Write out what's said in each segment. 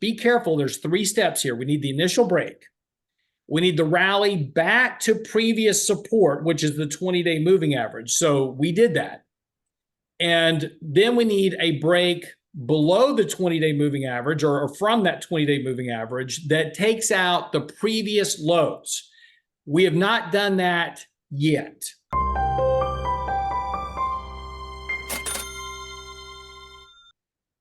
be careful. There's 3 steps here. We need the initial break. We need the rally back to previous support, which is the 20-day moving average. So we did that. And then we need a break below the 20-day moving average or from that 20-day moving average that takes out the previous lows. We have not done that yet.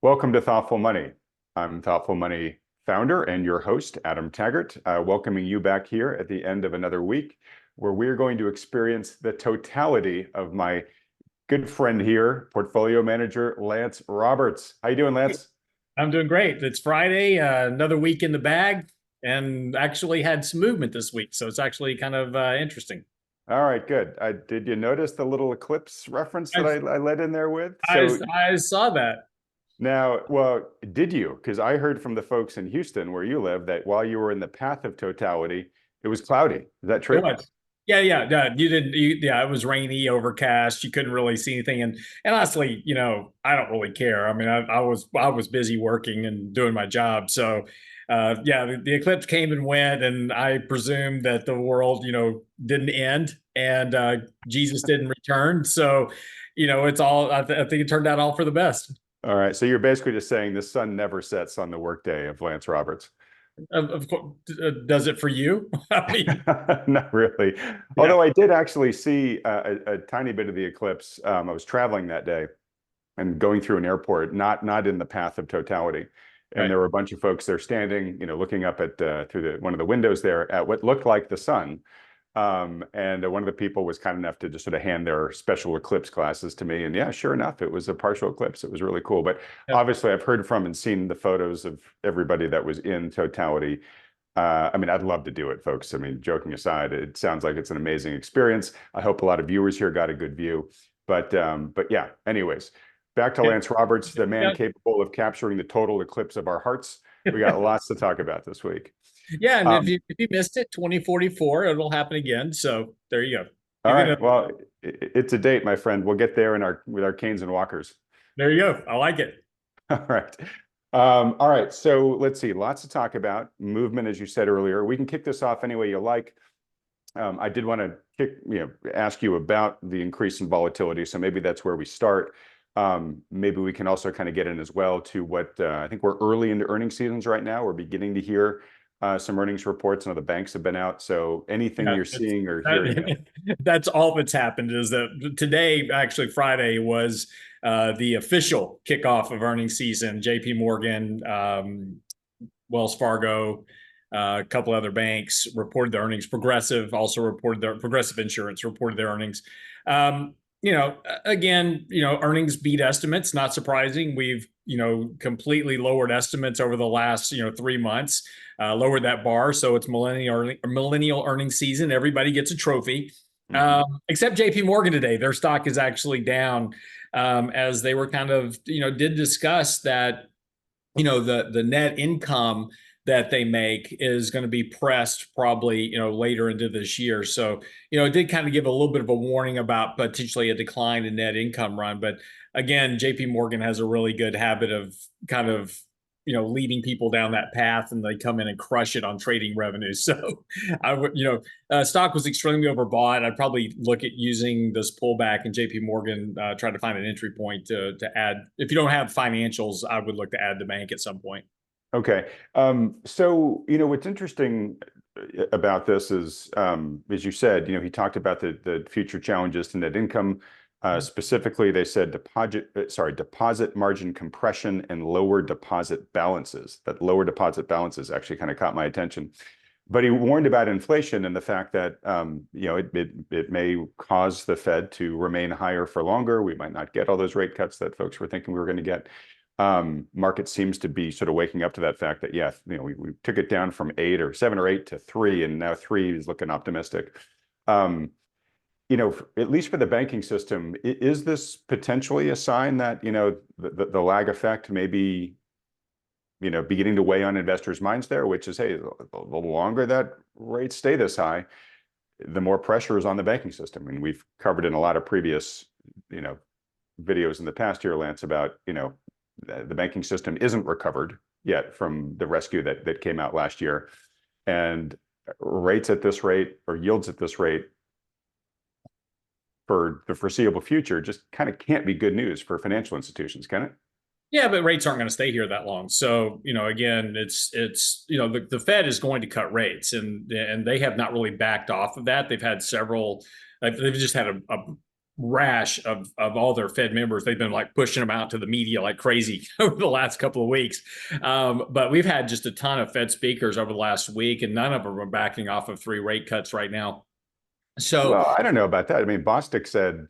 Welcome to Thoughtful Money. I'm Thoughtful Money founder and your host, Adam Taggart, welcoming you back here at the end of another week where we're going to experience the totality of my good friend here, portfolio manager, Lance Roberts. How you doing, Lance? I'm doing great. It's Friday, another week in the bag, and actually had some movement this week. So it's actually kind of interesting. All right, good. Did you notice the little eclipse reference that I let in there with? I saw that. Now, well, did you? Because I heard from the folks in Houston where you live that while you were in the path of totality, it was cloudy. Is that true? Yeah. You didn't. Yeah, it was rainy, overcast. You couldn't really see anything. And honestly, I don't really care. I mean, I was busy working and doing my job. So, yeah, the eclipse came and went, and I presume that the world, didn't end, and Jesus didn't return. So, it's all. I think it turned out all for the best. All right. So you're basically just saying the sun never sets on the workday of Lance Roberts. Of course, does it for you? I mean, not really. Yeah. Although I did actually see a tiny bit of the eclipse. I was traveling that day and going through an airport, not in the path of totality. And there were a bunch of folks there standing, looking up at through one of the windows there at what looked like the sun. And one of the people was kind enough to just sort of hand their special eclipse glasses to me. And yeah, sure enough, it was a partial eclipse. It was really cool. But obviously, I've heard from and seen the photos of everybody that was in totality. I mean, I'd love to do it, folks. I mean, joking aside, it sounds like it's an amazing experience. I hope a lot of viewers here got a good view. But yeah, anyways, back to Lance Roberts, the man capable of capturing the total eclipse of our hearts. We got lots to talk about this week. Yeah, and if you missed it, 2044, it'll happen again. So there you go. All right. Well, it's a date, my friend. We'll get there with our canes and walkers. There you go. I like it. All right. All right. So let's see. Lots to talk about. Movement, as you said earlier. We can kick this off any way you like. I did want to ask you about the increase in volatility. So maybe that's where we start. Maybe we can also kind of get in as well to what I think we're early into earnings seasons right now. We're beginning to hear some earnings reports. The banks have been out. So anything you're seeing or hearing? That's all that's happened is that today, actually Friday, was the official kickoff of earnings season. JP Morgan, Wells Fargo, a couple other banks reported their earnings. Progressive Insurance reported their earnings. Again, earnings beat estimates, not surprising. We've, completely lowered estimates over the last, 3 months, lowered that bar. So it's millennial earnings season. Everybody gets a trophy, except JP Morgan today. Their stock is actually down as they were kind of, did discuss that, the net income that they make is going to be pressed probably, later into this year. So, it did kind of give a little bit of a warning about potentially a decline in net income run. But again, JP Morgan has a really good habit of kind of, leading people down that path, and they come in and crush it on trading revenues. So I would, stock was extremely overbought. I'd probably look at using this pullback in JP Morgan, try to find an entry point to add. If you don't have financials, I would look to add the bank at some point. Okay. So, what's interesting about this is, as you said, he talked about the future challenges to net income. Specifically, they said deposit margin compression and lower deposit balances. That lower deposit balances actually kind of caught my attention. But he warned about inflation and the fact that, it may cause the Fed to remain higher for longer. We might not get all those rate cuts that folks were thinking we were going to get. Market seems to be sort of waking up to that fact that, yes, we took it down from 7 or 8 to 3, and now 3 is looking optimistic. At least for the banking system, is this potentially a sign that, the lag effect may be, beginning to weigh on investors' minds there, which is, hey, the longer that rates stay this high, the more pressure is on the banking system. I mean, we've covered in a lot of previous, videos in the past here, Lance, about, the banking system isn't recovered yet from the rescue that came out last year. And rates at this rate, or yields at this rate, for the foreseeable future just kind of can't be good news for financial institutions, can it? Yeah, but rates aren't going to stay here that long. So, again, it's the Fed is going to cut rates, and they have not really backed off of that. They've had several, they've just had a rash of all their Fed members. They've been like pushing them out to the media like crazy over the last couple of weeks. But we've had just a ton of Fed speakers over the last week, and none of them are backing off of 3 rate cuts right now. So, well, I don't know about that. I mean, Bostic said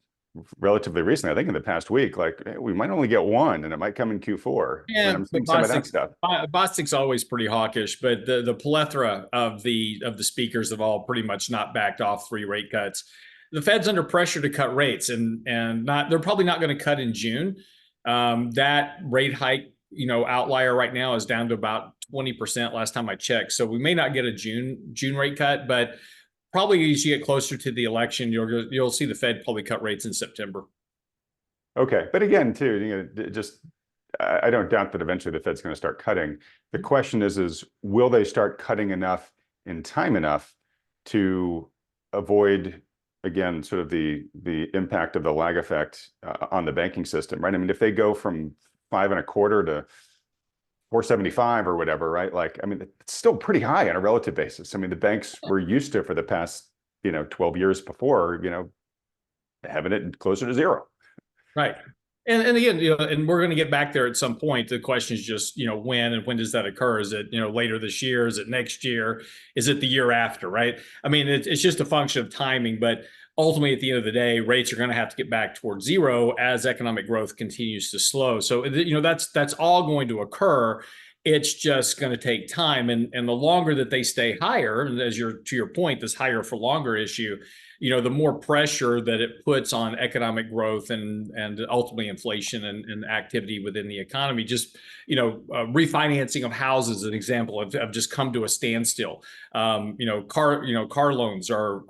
relatively recently, I think in the past week, like, hey, we might only get one and it might come in Q4. I mean, yeah, I'm but seeing some of that stuff. Bostic's always pretty hawkish, but the plethora of the speakers have all pretty much not backed off 3 rate cuts. The Fed's under pressure to cut rates, and not they're probably not going to cut in June. That rate hike, outlier right now is down to about 20% last time I checked. So we may not get a June rate cut, but probably as you get closer to the election, you'll see the Fed probably cut rates in September. Okay, but again, too, just I don't doubt that eventually the Fed's going to start cutting. The question is will they start cutting enough in time enough to avoid, again, sort of the impact of the lag effect on the banking system, right? I mean, if they go from 5.25 to 475 or whatever, right? Like, I mean, it's still pretty high on a relative basis. I mean, the banks were used to, for the past, 12 years before, having it closer to zero. Right. And again, and we're going to get back there at some point. The question is just, when, and when does that occur? Is it, later this year? Is it next year? Is it the year after? Right. I mean, it's just a function of timing, but ultimately at the end of the day, rates are going to have to get back towards zero as economic growth continues to slow. So, that's all going to occur. It's just going to take time. And the longer that they stay higher, and to your point, this higher for longer issue, the more pressure that it puts on economic growth and ultimately inflation and activity within the economy. Just, refinancing of houses, an example, have just come to a standstill. Car loans are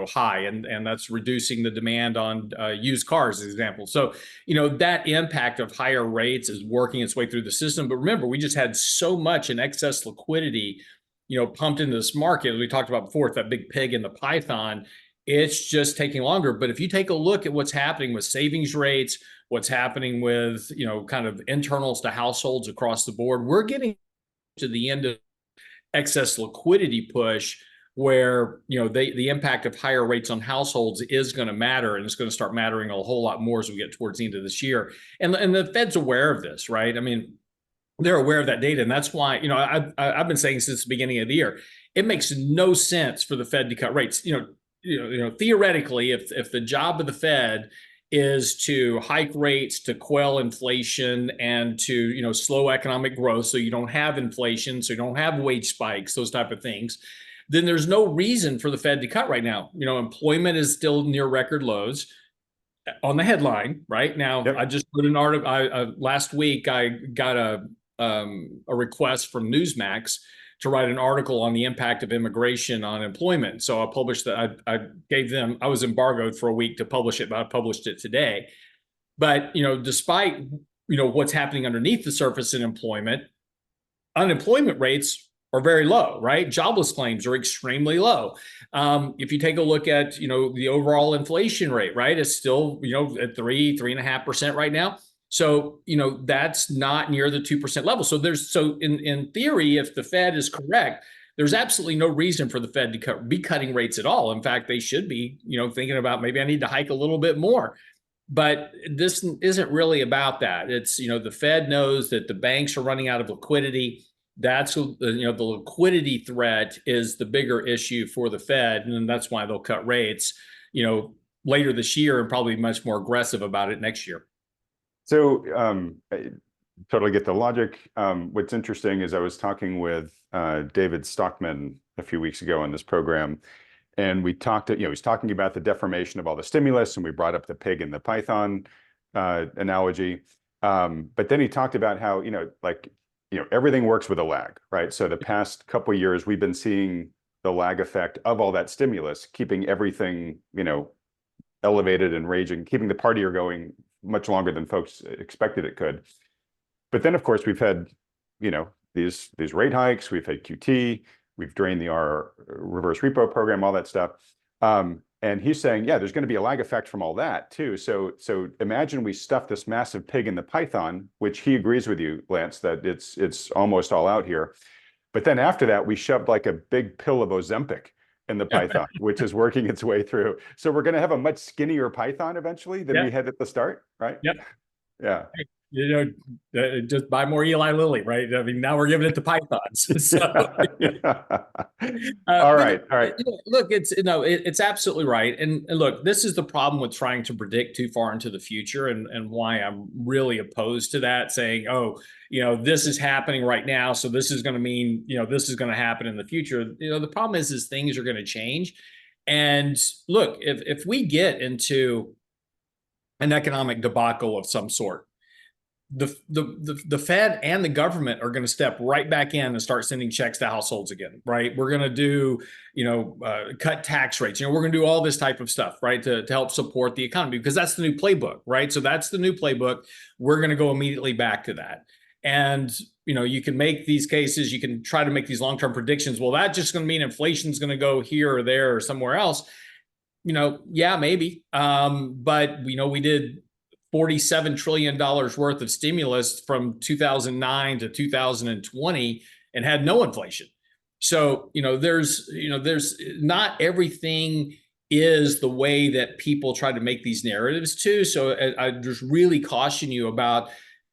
high, and that's reducing the demand on used cars, as an example. So, that impact of higher rates is working its way through the system. But remember, we just had so much in excess liquidity, pumped into this market, as we talked about before, it's that big pig in the python. It's just taking longer. But if you take a look at what's happening with savings rates, what's happening with, kind of internals to households across the board, we're getting to the end of excess liquidity push where, the impact of higher rates on households is going to matter, and it's going to start mattering a whole lot more as we get towards the end of this year. And the Fed's aware of this, right? I mean, they're aware of that data. And that's why, I've been saying since the beginning of the year, it makes no sense for the Fed to cut rates. Theoretically, if the job of the Fed is to hike rates to quell inflation and to slow economic growth, so you don't have inflation, so you don't have wage spikes, those type of things, then there's no reason for the Fed to cut right now. Employment is still near record lows on the headline right now. Yep. I just put an article last week. I got a request from Newsmax to write an article on the impact of immigration on employment. So I published that. I gave them, I was embargoed for a week to publish it, but I published it today. But, despite, what's happening underneath the surface in employment, unemployment rates are very low, right? Jobless claims are extremely low. If you take a look at, the overall inflation rate, right, it's still, at 3.5% right now. So, that's not near the 2% level. So in theory, if the Fed is correct, there's absolutely no reason for the Fed to be cutting rates at all. In fact, they should be, thinking about maybe I need to hike a little bit more. But this isn't really about that. It's, the Fed knows that the banks are running out of liquidity. That's, the liquidity threat is the bigger issue for the Fed. And that's why they'll cut rates, later this year, and probably much more aggressive about it next year. So I totally get the logic. What's interesting is I was talking with David Stockman a few weeks ago on this program, and we talked, he's talking about the deformation of all the stimulus, and we brought up the pig and the python analogy. But then he talked about how, everything works with a lag, right? So the past couple of years, we've been seeing the lag effect of all that stimulus, keeping everything, elevated and raging, keeping the partier going much longer than folks expected it could. But then, of course, we've had, these rate hikes, we've had QT, we've drained the R reverse repo program, all that stuff. And he's saying, yeah, there's going to be a lag effect from all that too. So imagine we stuff this massive pig in the python, which he agrees with you, Lance, that it's almost all out here. But then after that, we shoved like a big pill of Ozempic in the python, which is working its way through. So we're going to have a much skinnier python eventually than we had at the start, right? Yep. Yeah. Just buy more Eli Lilly, right? I mean, now we're giving it to pythons. So, all right. Look, it's absolutely right. And look, this is the problem with trying to predict too far into the future, and why I'm really opposed to that. Saying, oh, this is happening right now, so this is going to mean, this is going to happen in the future. The problem is things are going to change. And look, if we get into an economic debacle of some sort, the Fed and the government are going to step right back in and start sending checks to households again, right? We're going to do, cut tax rates. We're going to do all this type of stuff, right, to help support the economy, because that's the new playbook, right? So that's the new playbook. We're going to go immediately back to that. And, you can make these cases, you can try to make these long-term predictions. Well, that's just going to mean inflation is going to go here or there or somewhere else. Yeah, maybe. But we did $47 trillion worth of stimulus from 2009 to 2020 and had no inflation. So, there's not everything is the way that people try to make these narratives too. So I just really caution you about,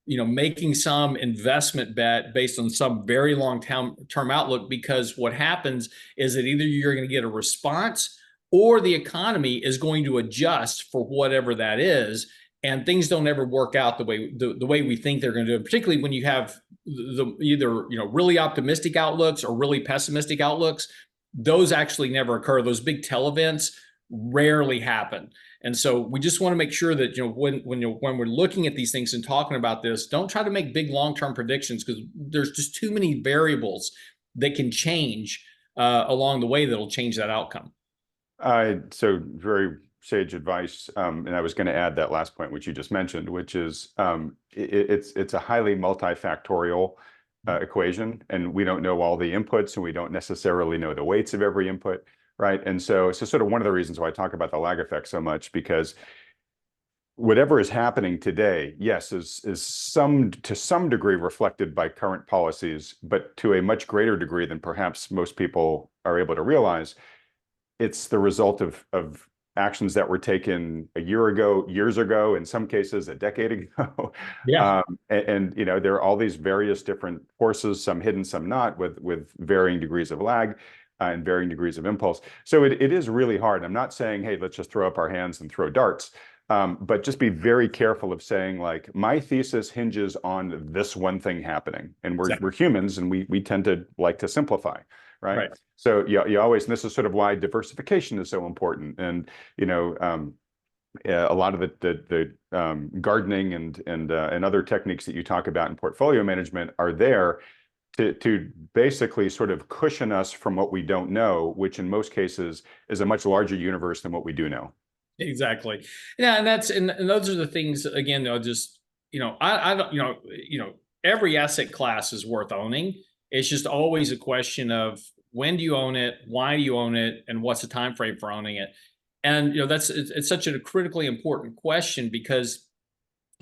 making some investment bet based on some very long term outlook, because what happens is that either you're going to get a response or the economy is going to adjust for whatever that is. And things don't ever work out the way we think they're going to do, particularly when you have either really optimistic outlooks or really pessimistic outlooks. Those actually never occur. Those big tail events rarely happen. And so we just want to make sure that when we're looking at these things and talking about this, don't try to make big long-term predictions, because there's just too many variables that can change along the way that'll change that outcome. So very sage advice, and I was going to add that last point, which you just mentioned, which is it's a highly multifactorial equation, and we don't know all the inputs, and we don't necessarily know the weights of every input, right? And so sort of one of the reasons why I talk about the lag effect so much, because whatever is happening today, yes, is to some degree reflected by current policies, but to a much greater degree than perhaps most people are able to realize, it's the result of actions that were taken a year ago, years ago, in some cases a decade ago. Yeah. And there are all these various different forces, some hidden, some not, with varying degrees of lag and varying degrees of impulse. So it is really hard. I'm not saying, hey, let's just throw up our hands and throw darts. But just be very careful of saying, like, my thesis hinges on this one thing happening. And we're humans, and we tend to like to simplify. Right. So you always, and this is sort of why diversification is so important. And a lot of the gardening and other techniques that you talk about in portfolio management are there to basically sort of cushion us from what we don't know, which in most cases is a much larger universe than what we do know. Exactly. Yeah, and those are the things, again, just I don't every asset class is worth owning. It's just always a question of, when do you own it, why do you own it, and what's the time frame for owning it? And it's such a critically important question, because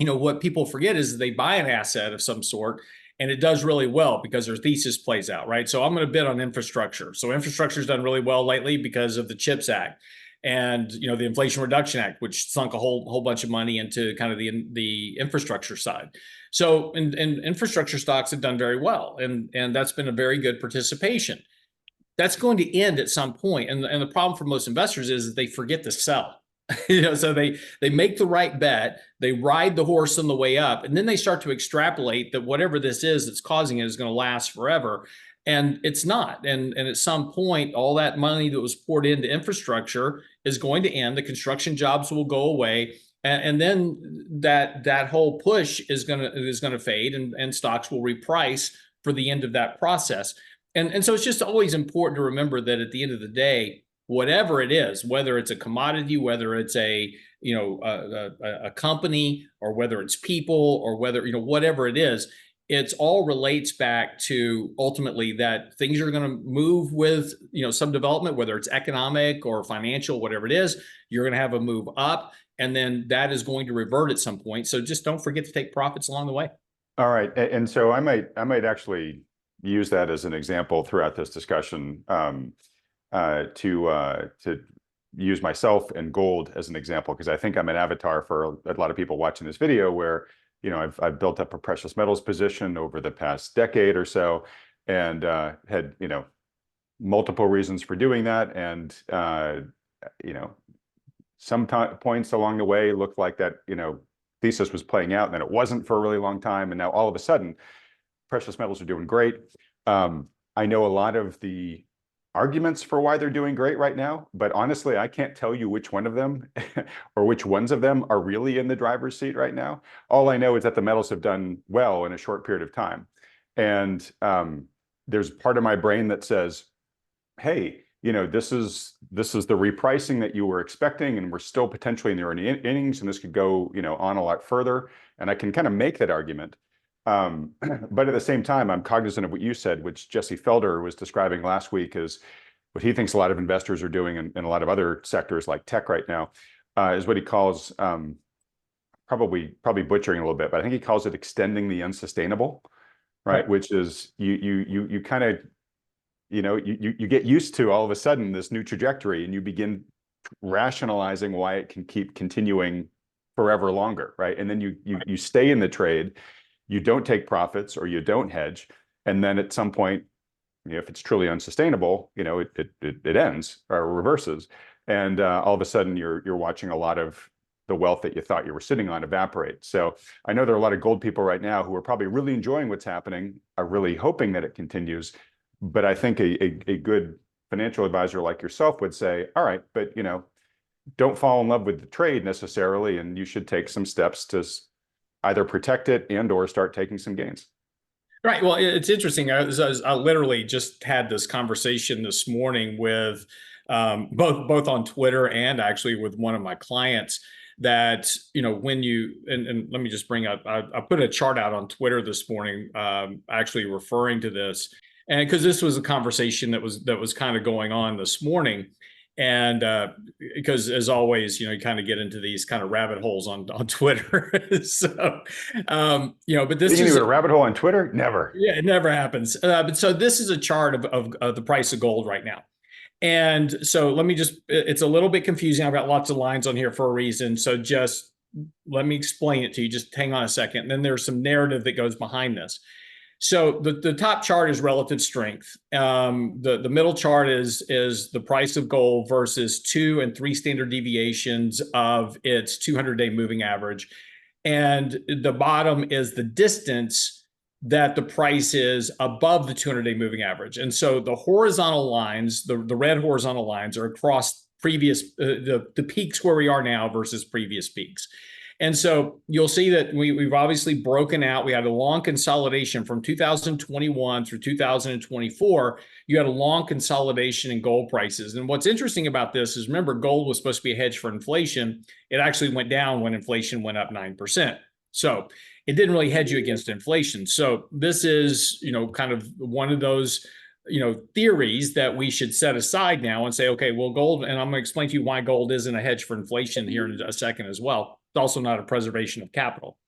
what people forget is they buy an asset of some sort and it does really well because their thesis plays out, right? So I'm going to bid on infrastructure. So infrastructure's done really well lately because of the CHIPS Act and the Inflation Reduction Act, which sunk a whole bunch of money into kind of the infrastructure side. So and infrastructure stocks have done very well, and that's been a very good participation. That's going to end at some point, and the problem for most investors is that they forget to sell. So they make the right bet, they ride the horse on the way up, and then they start to extrapolate that whatever this is that's causing it is going to last forever. And it's not. And at some point, all that money that was poured into infrastructure is going to end. The construction jobs will go away. And then that whole push is gonna fade, and stocks will reprice for the end of that process. And so it's just always important to remember that at the end of the day, whatever it is, whether it's a commodity, whether it's a company, or whether it's people, or whether whatever it is, it's all relates back to ultimately that things are going to move with, some development, whether it's economic or financial, whatever it is, you're going to have a move up, and then that is going to revert at some point. So just don't forget to take profits along the way. All right, and so I might actually use that as an example throughout this discussion, to use myself and gold as an example, because I think I'm an avatar for a lot of people watching this video, where I've built up a precious metals position over the past decade or so, and had multiple reasons for doing that, and some points along the way looked like that thesis was playing out, and then it wasn't for a really long time, and now all of a sudden precious metals are doing great. I know a lot of the arguments for why they're doing great right now, but honestly, I can't tell you which one of them or which ones of them are really in the driver's seat right now. All I know is that the metals have done well in a short period of time. And there's part of my brain that says, hey, this is the repricing that you were expecting, and we're still potentially in the early innings, and this could go, on a lot further. And I can kind of make that argument. But at the same time, I'm cognizant of what you said, which Jesse Felder was describing last week, is what he thinks a lot of investors are doing in a lot of other sectors like tech right now, is what he calls, probably butchering a little bit, but I think he calls it extending the unsustainable, right? Which is you kind of, you get used to all of a sudden this new trajectory, and you begin rationalizing why it can keep continuing forever longer, right? And then you stay in the trade. You don't take profits, or you don't hedge, and then at some point, if it's truly unsustainable, it ends or reverses, and all of a sudden you're watching a lot of the wealth that you thought you were sitting on evaporate. So I know there are a lot of gold people right now who are probably really enjoying what's happening, are really hoping that it continues, but I think a good financial advisor like yourself would say, all right, but don't fall in love with the trade necessarily, and you should take some steps to either protect it and or start taking some gains. Right. Well, it's interesting. I literally just had this conversation this morning with both on Twitter and actually with one of my clients, that when you and let me just bring up, I put a chart out on Twitter this morning, actually referring to this, and because this was a conversation that was kind of going on this morning. And because as always, you kind of get into these kind of rabbit holes on Twitter. So, but this is a rabbit hole on Twitter. Never. Yeah, it never happens. But so this is a chart of the price of gold right now. And so let me it's a little bit confusing. I've got lots of lines on here for a reason. So just let me explain it to you. Just hang on a second. And then there's some narrative that goes behind this. So the top chart is relative strength. The middle chart is the price of gold versus 2 and 3 standard deviations of its 200-day moving average. And the bottom is the distance that the price is above the 200-day moving average. And so the horizontal lines, the red horizontal lines, are across previous, the peaks where we are now versus previous peaks. And so you'll see that we've obviously broken out. We had a long consolidation from 2021 through 2024. You had a long consolidation in gold prices. And what's interesting about this is, remember, gold was supposed to be a hedge for inflation. It actually went down when inflation went up 9%. So it didn't really hedge you against inflation. So this is, kind of one of those, theories that we should set aside now and say, okay, well, gold, and I'm going to explain to you why gold isn't a hedge for inflation here in a second as well. It's also not a preservation of capital.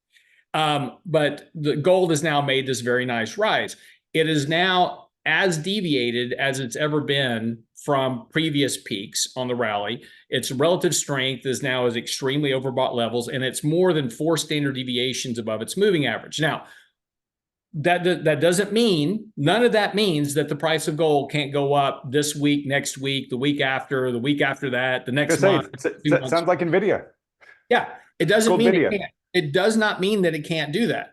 But the gold has now made this very nice rise. It is now as deviated as it's ever been from previous peaks on the rally. Its relative strength is now at extremely overbought levels, and it's more than 4 standard deviations above its moving average. Now, that doesn't mean, none of that means that the price of gold can't go up this week, next week, the week after that, the next month. It sounds like NVIDIA. Yeah, it doesn't mean it can't. It does not mean that it can't do that.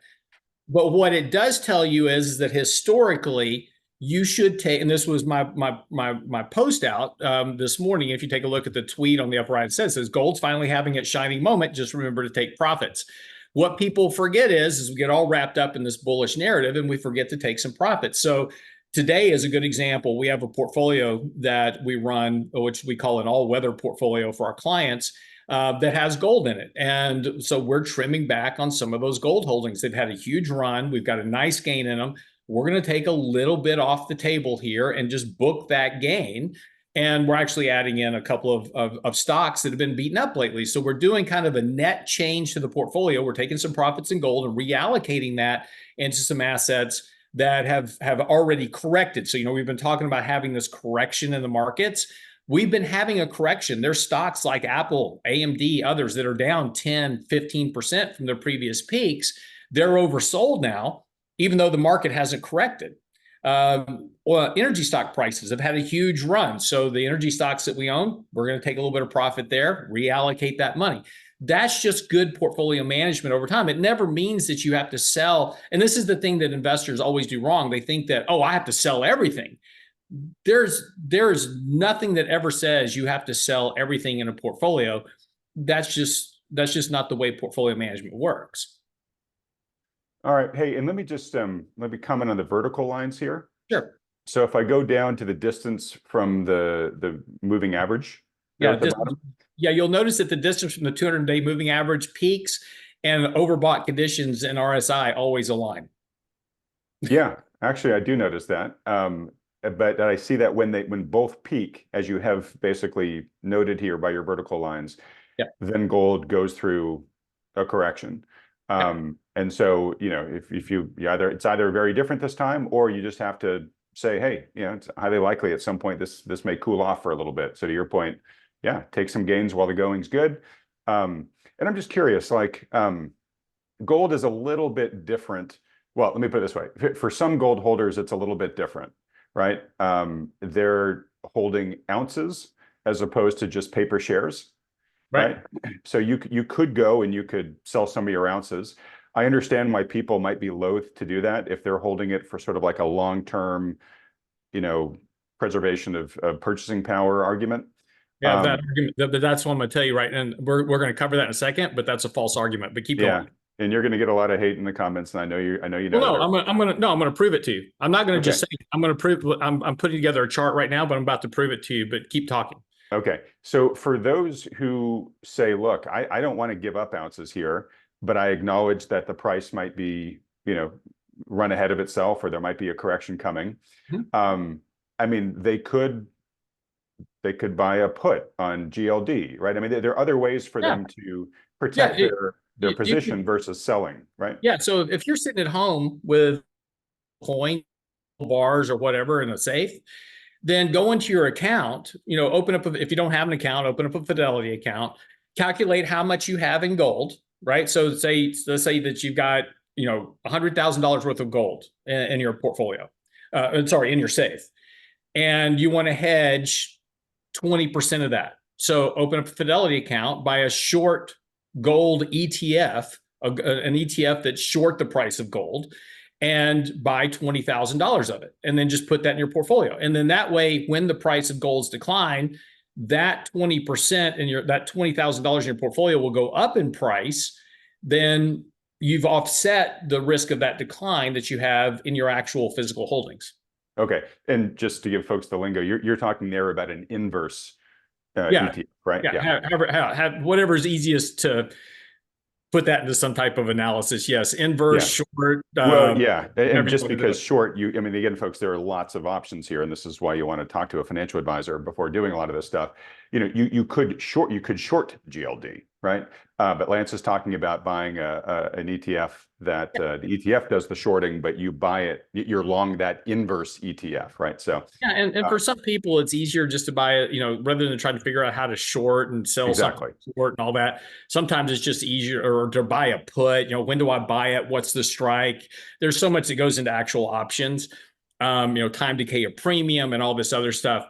But what it does tell you is that historically, you should take, and this was my post out this morning. If you take a look at the tweet on the upper right, it says gold's finally having its shining moment. Just remember to take profits. What people forget is we get all wrapped up in this bullish narrative and we forget to take some profits. So today is a good example. We have a portfolio that we run, which we call an all-weather portfolio for our clients. that has gold in it. And so we're trimming back on some of those gold holdings. They've had a huge run. We've got a nice gain in them. We're going to take a little bit off the table here and just book that gain. And we're actually adding in a couple of stocks that have been beaten up lately. So we're doing kind of a net change to the portfolio. We're taking some profits in gold and reallocating that into some assets that have already corrected. So, we've been talking about having this correction in the markets. We've been having a correction. There's stocks like Apple, AMD, others that are down 10, 15% from their previous peaks. They're oversold now, even though the market hasn't corrected. Energy stock prices have had a huge run. So the energy stocks that we own, we're going to take a little bit of profit there, reallocate that money. That's just good portfolio management over time. It never means that you have to sell. And this is the thing that investors always do wrong. They think that, I have to sell everything. There's nothing that ever says you have to sell everything in a portfolio. That's just not the way portfolio management works. All right. Hey, and let me just let me comment on the vertical lines here. Sure. So if I go down to the distance from the moving average, yeah, you'll notice that the distance from the 200-day moving average peaks and overbought conditions in RSI always align. Yeah, actually, I do notice that. But I see that when both peak, as you have basically noted here by your vertical lines, then gold goes through a correction. And so, if you it's either very different this time, or you just have to say, hey, it's highly likely at some point this may cool off for a little bit. So to your point, take some gains while the going's good. And I'm just curious, gold is a little bit different. Well, let me put it this way. For some gold holders, it's a little bit different, right? They're holding ounces as opposed to just paper shares. Right. So you could go and you could sell some of your ounces. I understand why people might be loath to do that if they're holding it for sort of like a long-term, preservation of purchasing power argument. Yeah, that's what I'm going to tell you, right? And we're going to cover that in a second, but that's a false argument. But keep going. And you're going to get a lot of hate in the comments, and I know you know. Well, no, I'm going to prove it to you. I'm not going to just say I'm going to prove. I'm putting together a chart right now, but I'm about to prove it to you. But keep talking. Okay. So for those who say, look, I don't want to give up ounces here, but I acknowledge that the price might be, run ahead of itself, or there might be a correction coming. I mean, they could buy a put on GLD, right? I mean, there are other ways for them to protect their position versus selling, right? Yeah. So if you're sitting at home with coin bars or whatever in a safe, then go into your account, open up, if you don't have an account, open up a Fidelity account, calculate how much you have in gold, right? So let's say that you've got, $100,000 worth of gold in your portfolio, in your safe, and you want to hedge 20% of that. So open up a Fidelity account, buy a short gold ETF, an ETF that's short the price of gold, and buy $20,000 of it, and then just put that in your portfolio. And then that way, when the price of gold's decline, that 20% that $20,000 in your portfolio will go up in price. Then you've offset the risk of that decline that you have in your actual physical holdings. Okay, and just to give folks the lingo, you're talking there about an inverse ETF, right? Yeah. Whatever's easiest to put that into some type of analysis. Yes, inverse, short. And just because short, again, folks, there are lots of options here, and this is why you want to talk to a financial advisor before doing a lot of this stuff. You could short GLD, right? But Lance is talking about buying an ETF that the ETF does the shorting, but you buy it, you're long that inverse ETF, right? So and for some people, it's easier just to buy it, rather than trying to figure out how to short and sell something short and all that. Sometimes it's just easier or to buy a put. When do I buy it? What's the strike? There's so much that goes into actual options. Time decay of premium and all this other stuff.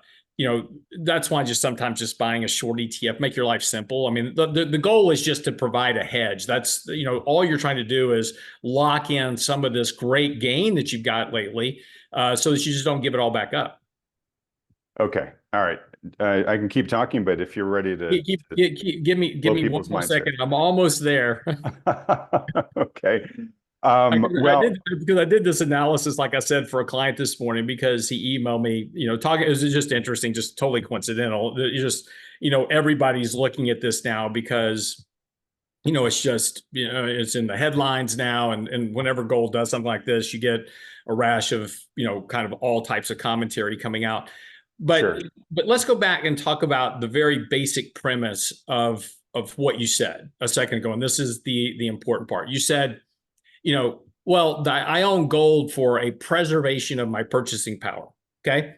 That's why sometimes just buying a short ETF, make your life simple. I mean, the goal is just to provide a hedge. That's, all you're trying to do is lock in some of this great gain that you've got lately, so that you just don't give it all back up. Okay. All right. I can keep talking, but if you're ready to give me one more second. I'm almost there. Okay. I Well, did because I did this analysis, like I said, for a client this morning because he emailed me, talking. It was just interesting, just totally coincidental. Everybody's looking at this now because it's just, it's in the headlines now. And whenever gold does something like this, you get a rash of, kind of all types of commentary coming out. But sure. but let's go back and talk about the very basic premise of what you said a second ago. And this is the important part. You said, well, I own gold for a preservation of my purchasing power. Okay.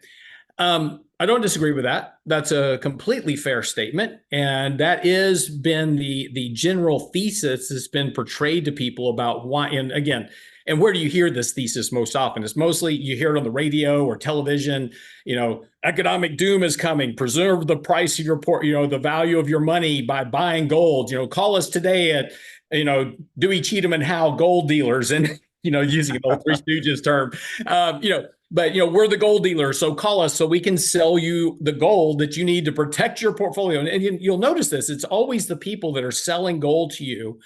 I don't disagree with that. That's a completely fair statement, and that is been the general thesis that's been portrayed to people about why. And again, and where do you hear this thesis most often? It's mostly you hear it on the radio or television. Economic doom is coming. Preserve the price of your the value of your money by buying gold. Call us today at Dewey, Cheatham and Howe gold dealers, and using an old Three Stooges term. But we're the gold dealer, so call us so we can sell you the gold that you need to protect your portfolio. And you'll notice this: it's always the people that are selling gold to you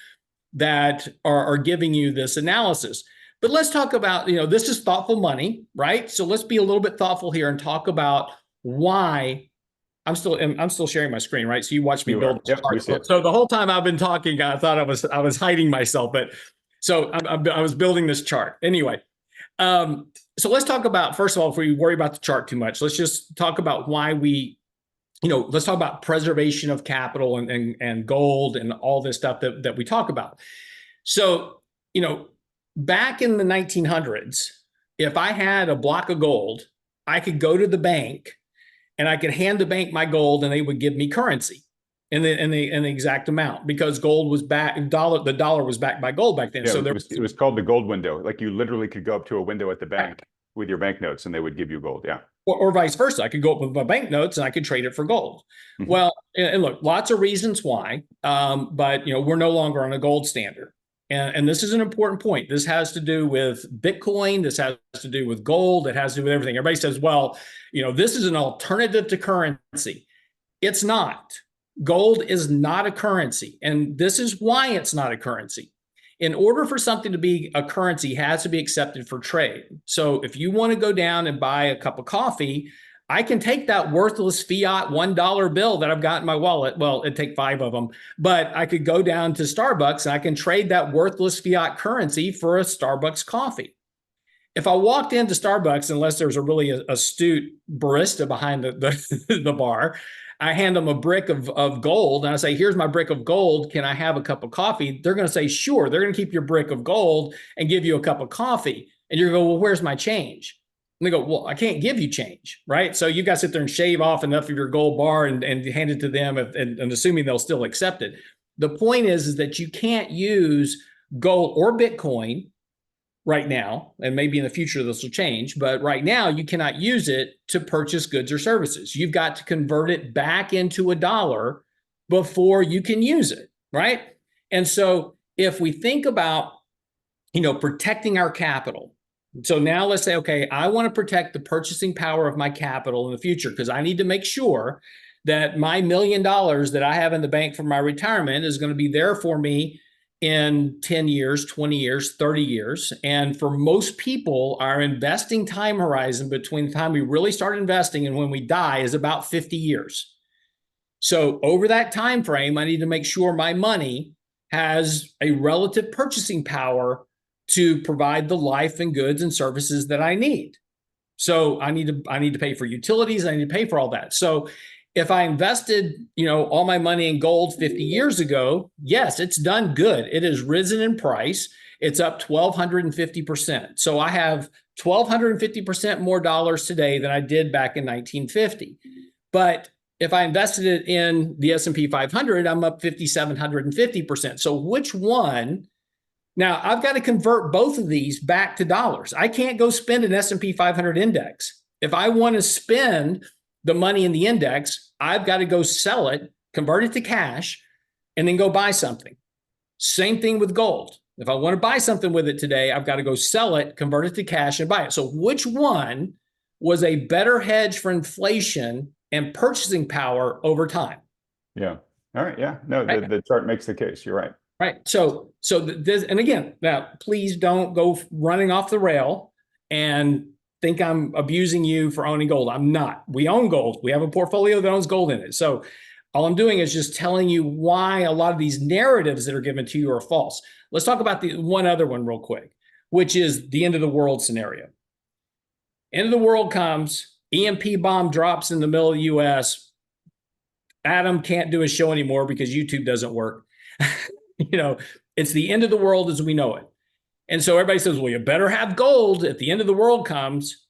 that are giving you this analysis. But let's talk about, this is thoughtful money, right? So let's be a little bit thoughtful here and talk about why. I'm still sharing my screen, right? So you watch me build. Yep, we see it. So the whole time I've been talking, I thought I was hiding myself, but so I was building this chart anyway. So let's talk about, first of all, if we worry about the chart too much, let's just talk about why let's talk about preservation of capital and gold and all this stuff that we talk about. So, back in the 1900s, if I had a block of gold, I could go to the bank and I could hand the bank my gold and they would give me currency in the exact amount, because gold was back, the dollar was backed by gold back then. Yeah, so it was called the gold window. Like you literally could go up to a window at the bank with your banknotes and they would give you gold. Yeah. Or vice versa. I could go up with my banknotes and I could trade it for gold. Mm-hmm. Well, and look, lots of reasons why, but we're no longer on a gold standard. And this is an important point. This has to do with Bitcoin. This has to do with gold. It has to do with everything. Everybody says, well, this is an alternative to currency. It's not. Gold is not a currency. And this is why it's not a currency. In order for something to be a currency, it has to be accepted for trade. So if you want to go down and buy a cup of coffee, I can take that worthless fiat $1 bill that I've got in my wallet. Well, it'd take 5 of them, but I could go down to Starbucks and I can trade that worthless fiat currency for a Starbucks coffee. If I walked into Starbucks, unless there's a really astute barista behind the bar, I hand them a brick of gold and I say, here's my brick of gold. Can I have a cup of coffee? They're going to say, sure. They're going to keep your brick of gold and give you a cup of coffee. And you're going to go, well, where's my change? And they go, well, I can't give you change, right? So you've got to sit there and shave off enough of your gold bar and hand it to them and assuming they'll still accept it. The point is that you can't use gold or Bitcoin right now, and maybe in the future this will change, but right now you cannot use it to purchase goods or services. You've got to convert it back into a dollar before you can use it, right? And so if we think about, protecting our capital, so now let's say, okay, I want to protect the purchasing power of my capital in the future because I need to make sure that my $1 million that I have in the bank for my retirement is going to be there for me in 10 years, 20 years, 30 years. And for most people, our investing time horizon between the time we really start investing and when we die is about 50 years. So over that time frame, I need to make sure my money has a relative purchasing power to provide the life and goods and services that I need. So I need to pay for utilities. I need to pay for all that. So if I invested, all my money in gold 50 years ago, yes, it's done good. It has risen in price. It's up 1,250%. So I have 1,250% more dollars today than I did back in 1950. But if I invested it in the S&P 500, I'm up 5,750%. So which one? Now I've got to convert both of these back to dollars. I can't go spend an S&P 500 index. If I want to spend the money in the index, I've got to go sell it, convert it to cash, and then go buy something. Same thing with gold. If I want to buy something with it today, I've got to go sell it, convert it to cash, and buy it. So which one was a better hedge for inflation and purchasing power over time? Yeah. All right. Yeah. No, right. The chart makes the case. You're right. Right. So this, and again, now please don't go running off the rail and think I'm abusing you for owning gold. I'm not. We own gold. We have a portfolio that owns gold in it. So all I'm doing is just telling you why a lot of these narratives that are given to you are false. Let's talk about the one other one real quick, which is the end of the world scenario. End of the world comes, EMP bomb drops in the middle of the US. Adam can't do a show anymore because YouTube doesn't work. You know, it's the end of the world as we know it. And so everybody says, well, you better have gold if the end of the world comes.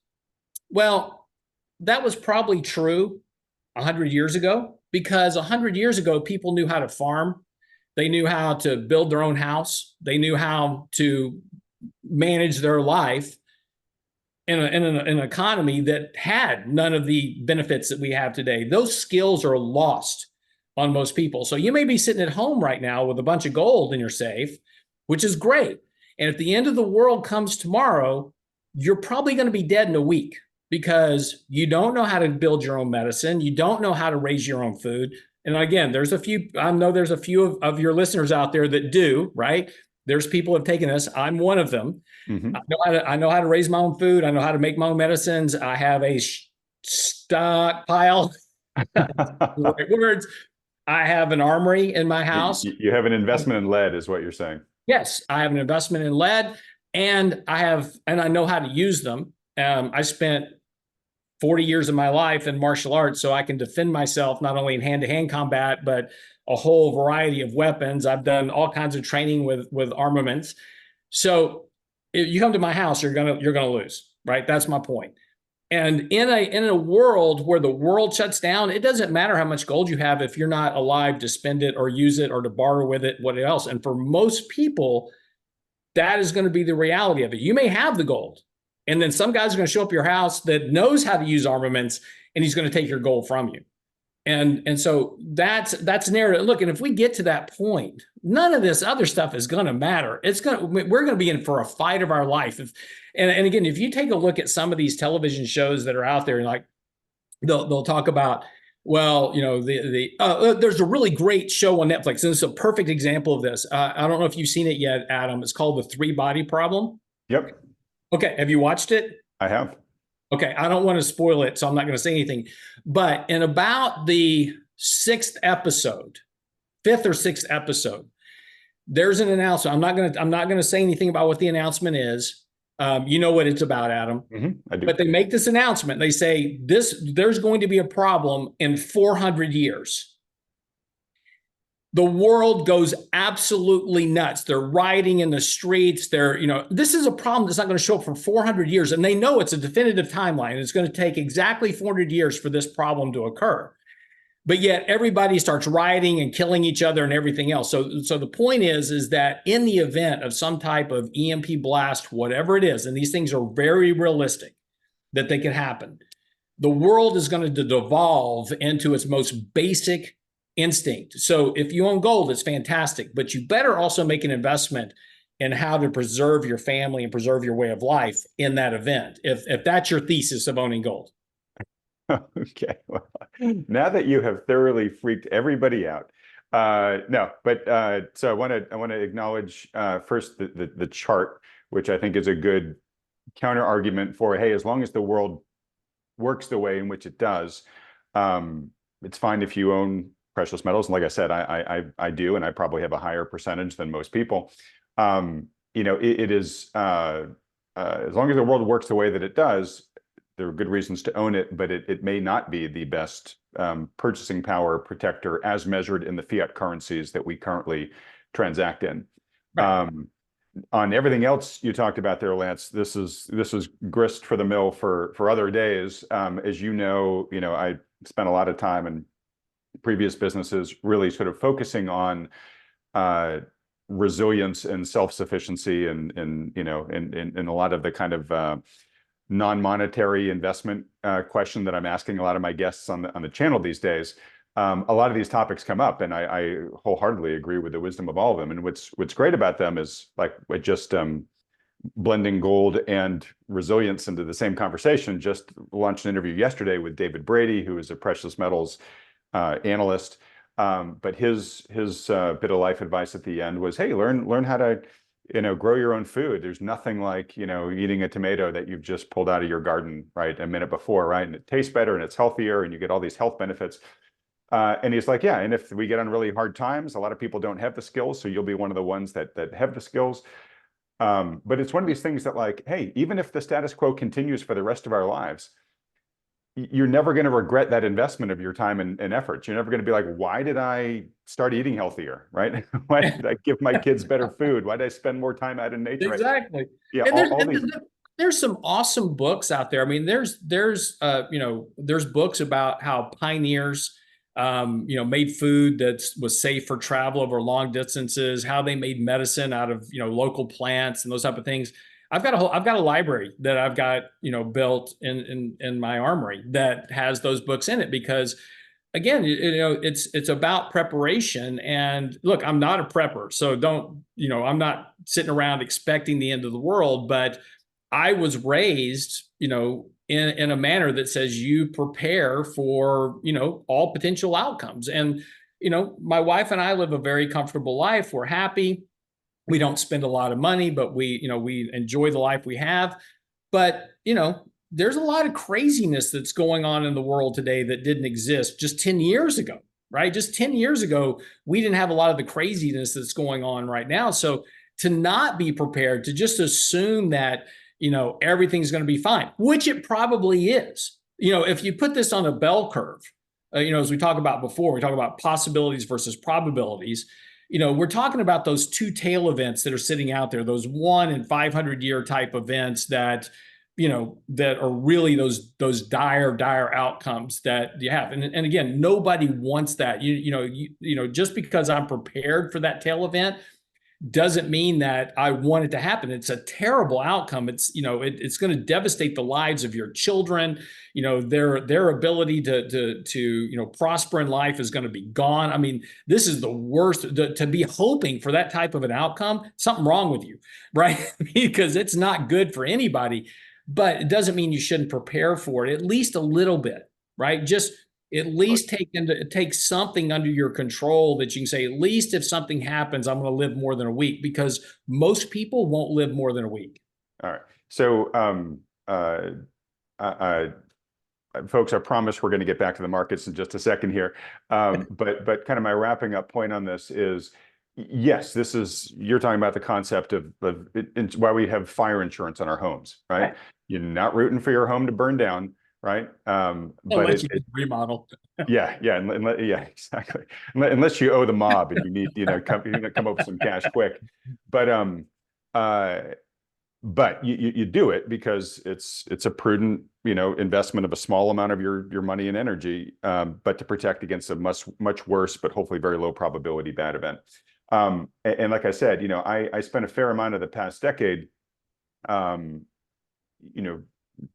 Well, that was probably true 100 years ago, because 100 years ago, people knew how to farm. They knew how to build their own house. They knew how to manage their life in an economy that had none of the benefits that we have today. Those skills are lost on most people. So you may be sitting at home right now with a bunch of gold in your safe, which is great. And if the end of the world comes tomorrow, you're probably going to be dead in a week because you don't know how to build your own medicine. You don't know how to raise your own food. And again, I know there's a few of your listeners out there that do, right? There's people who have taken this. I'm one of them. Mm-hmm. I know how to raise my own food. I know how to make my own medicines. I have a stockpile. Words. I have an armory in my house. You have an investment in lead, is what you're saying. Yes, I have an investment in lead, and I know how to use them. I spent 40 years of my life in martial arts, so I can defend myself not only in hand-to-hand combat, but a whole variety of weapons. I've done all kinds of training with armaments. So if you come to my house, you're gonna lose, right? That's my point. And in a world where the world shuts down, it doesn't matter how much gold you have if you're not alive to spend it or use it or to barter with it, what else. And for most people, that is going to be the reality of it. You may have the gold, and then some guy's going to show up at your house that knows how to use armaments, and he's going to take your gold from you. And so that's narrative. Look, and if we get to that point, none of this other stuff is going to matter. We're going to be in for a fight of our life. And again, if you take a look at some of these television shows that are out there, and like they'll talk about, well, you know, there's a really great show on Netflix, and it's a perfect example of this. I don't know if you've seen it yet, Adam. It's called The Three Body Problem. Yep. Okay, have you watched it? I have. Okay, I don't want to spoil it, so I'm not going to say anything. But in about the fifth or sixth episode, there's an announcement. I'm not going to say anything about what the announcement is. You know what it's about, Adam. Mm-hmm, I do. But they make this announcement. They say there's going to be a problem in 400 years. The world goes absolutely nuts. They're rioting in the streets. This is a problem that's not going to show up for 400 years. And they know it's a definitive timeline. It's going to take exactly 400 years for this problem to occur. But yet everybody starts rioting and killing each other and everything else. So the point is that in the event of some type of EMP blast, whatever it is, and these things are very realistic that they can happen, the world is going to devolve into its most basic instinct. So if you own gold, it's fantastic, but you better also make an investment in how to preserve your family and preserve your way of life in that event, if that's your thesis of owning gold. Okay, well, now that you have thoroughly freaked everybody out, so I want to acknowledge first the chart, which I think is a good counter argument for, hey, as long as the world works the way in which it does, it's fine if you own precious metals. And like I said, I do, and I probably have a higher percentage than most people. It is as long as the world works the way that it does, there are good reasons to own it, but it may not be the best purchasing power protector as measured in the fiat currencies that we currently transact in. Right. On everything else you talked about there, Lance, this is grist for the mill for other days. As you know, I spent a lot of time in previous businesses really sort of focusing on resilience and self-sufficiency and a lot of the kind of non-monetary investment question that I'm asking a lot of my guests on the channel these days. A lot of these topics come up, and I wholeheartedly agree with the wisdom of all of them. And what's great about them is like just blending gold and resilience into the same conversation. Just launched an interview yesterday with David Brady, who is a precious metals analyst. But his bit of life advice at the end was, hey, learn how to, grow your own food. There's nothing like, eating a tomato that you've just pulled out of your garden, right, a minute before, right? And it tastes better and it's healthier and you get all these health benefits. And he's like, yeah, and if we get on really hard times, a lot of people don't have the skills, so you'll be one of the ones that have the skills. But it's one of these things that, like, hey, even if the status quo continues for the rest of our lives, you're never going to regret that investment of your time and effort. You're never going to be like, why did I start eating healthier, right? Why did I give my kids better food? Why did I spend more time out in nature? Exactly. Yeah, And all these. there's some awesome books out there. I mean, there's books about how pioneers made food that was safe for travel over long distances, how they made medicine out of, local plants and those type of things. I've got a library that I've got, built in my armory that has those books in it because, again, it's about preparation. And look, I'm not a prepper, so don't, I'm not sitting around expecting the end of the world, but I was raised, in a manner that says you prepare for, all potential outcomes. And, my wife and I live a very comfortable life. We're happy. We don't spend a lot of money, but we enjoy the life we have. But, there's a lot of craziness that's going on in the world today that didn't exist just 10 years ago, right? Just 10 years ago, we didn't have a lot of the craziness that's going on right now. So to not be prepared, to just assume that, everything's going to be fine, which it probably is. If you put this on a bell curve, as we talked about before, we talk about possibilities versus probabilities. We're talking about those two tail events that are sitting out there, those 1 in 500 year type events that, that are really those dire outcomes that you have. And again, nobody wants that. Just because I'm prepared for that tail event doesn't mean that I want it to happen. It's a terrible outcome. It's, it's going to devastate the lives of your children. Their ability to prosper in life is going to be gone. I mean, this is the worst. To be hoping for that type of an outcome, something wrong with you, right? Because it's not good for anybody. But it doesn't mean you shouldn't prepare for it, at least a little bit, right? Just at least take something under your control that you can say, at least if something happens, I'm going to live more than a week, because most people won't live more than a week. All right. So, folks, I promise we're going to get back to the markets in just a second here. But kind of my wrapping up point on this is, yes, you're talking about the concept of why we have fire insurance on our homes, right? You're not rooting for your home to burn down, right? But you remodel. Yeah, exactly. Unless you owe the mob and you need, come up with some cash quick. But you do it because it's a prudent, investment of a small amount of your money and energy, but to protect against a much worse, but hopefully very low probability bad event. And like I said, I spent a fair amount of the past decade,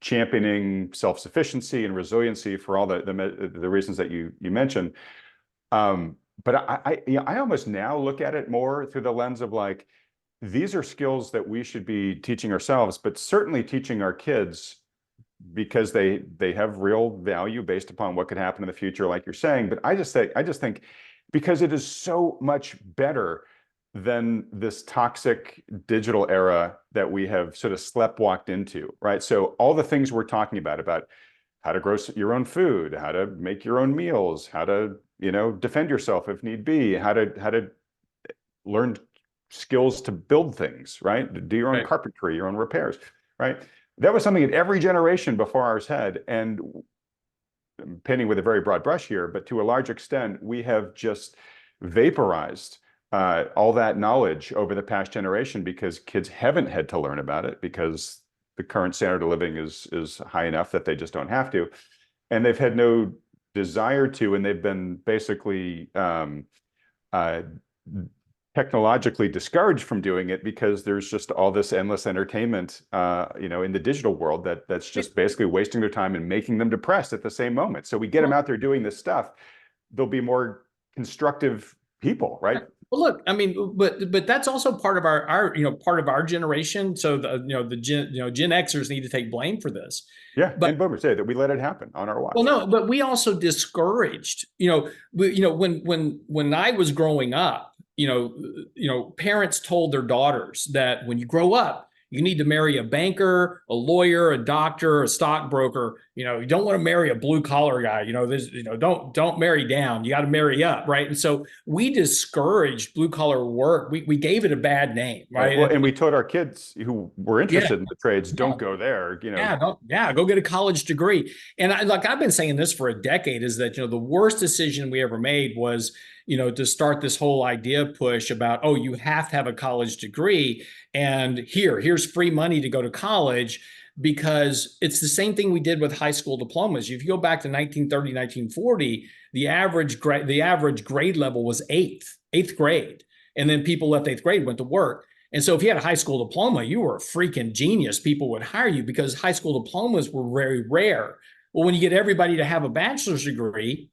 championing self-sufficiency and resiliency for all the reasons that you mentioned. But I almost now look at it more through the lens of, like, these are skills that we should be teaching ourselves, but certainly teaching our kids, because they have real value based upon what could happen in the future, like you're saying. But I just think because it is so much better than this toxic digital era that we have sort of sleptwalked into, right? So all the things we're talking about how to grow your own food, how to make your own meals, how to, defend yourself if need be, how to learn skills to build things, right? Do your own carpentry, your own repairs, right? That was something that every generation before ours had. And I'm painting with a very broad brush here, but to a large extent, we have just vaporized all that knowledge over the past generation, because kids haven't had to learn about it, because the current standard of living is high enough that they just don't have to. And they've had no desire to, and they've been basically technologically discouraged from doing it, because there's just all this endless entertainment, in the digital world that's just basically wasting their time and making them depressed at the same moment. So we get them out there doing this stuff, they'll be more constructive people, right? Well, look, I mean, but that's also part of our part of our generation. So Gen Xers need to take blame for this. Yeah, But and boomers say that we let it happen on our well, watch. no, but we also discouraged. When I was growing up, parents told their daughters that when you grow up, you need to marry a banker, a lawyer, a doctor, a stockbroker. You don't want to marry a blue collar guy. Don't marry down. You got to marry up, right? And so we discouraged blue collar work. We gave it a bad name, Right. right? Well, and we told our kids who were Yeah. interested in the trades, don't go there. Go get a college degree. And I've been saying this for a decade is that, the worst decision we ever made was, to start this whole idea push about, oh, you have to have a college degree. And here's free money to go to college, because it's the same thing we did with high school diplomas. If you go back to 1930, 1940, the average grade level was eighth grade. And then people left eighth grade, went to work. And so if you had a high school diploma, you were a freaking genius. People would hire you because high school diplomas were very rare. Well, when you get everybody to have a bachelor's degree,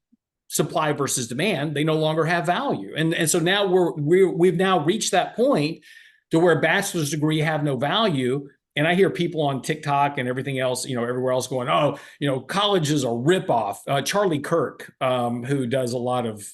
supply versus demand, they no longer have value. And so now we've now reached that point to where a bachelor's degree have no value. And I hear people on TikTok and everything else, everywhere else going, oh, college is a ripoff. Charlie Kirk, who does a lot of,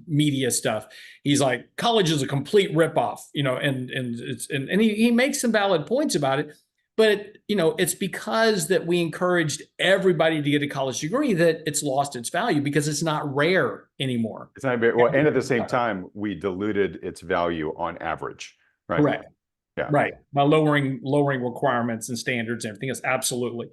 media stuff, he's like, college is a complete ripoff, and he makes some valid points about it. But, it's because that we encouraged everybody to get a college degree that it's lost its value because it's not rare anymore. It's not well, and at the same time, we diluted its value on average, right? Correct. Yeah. Right. By lowering requirements and standards and everything else. Absolutely.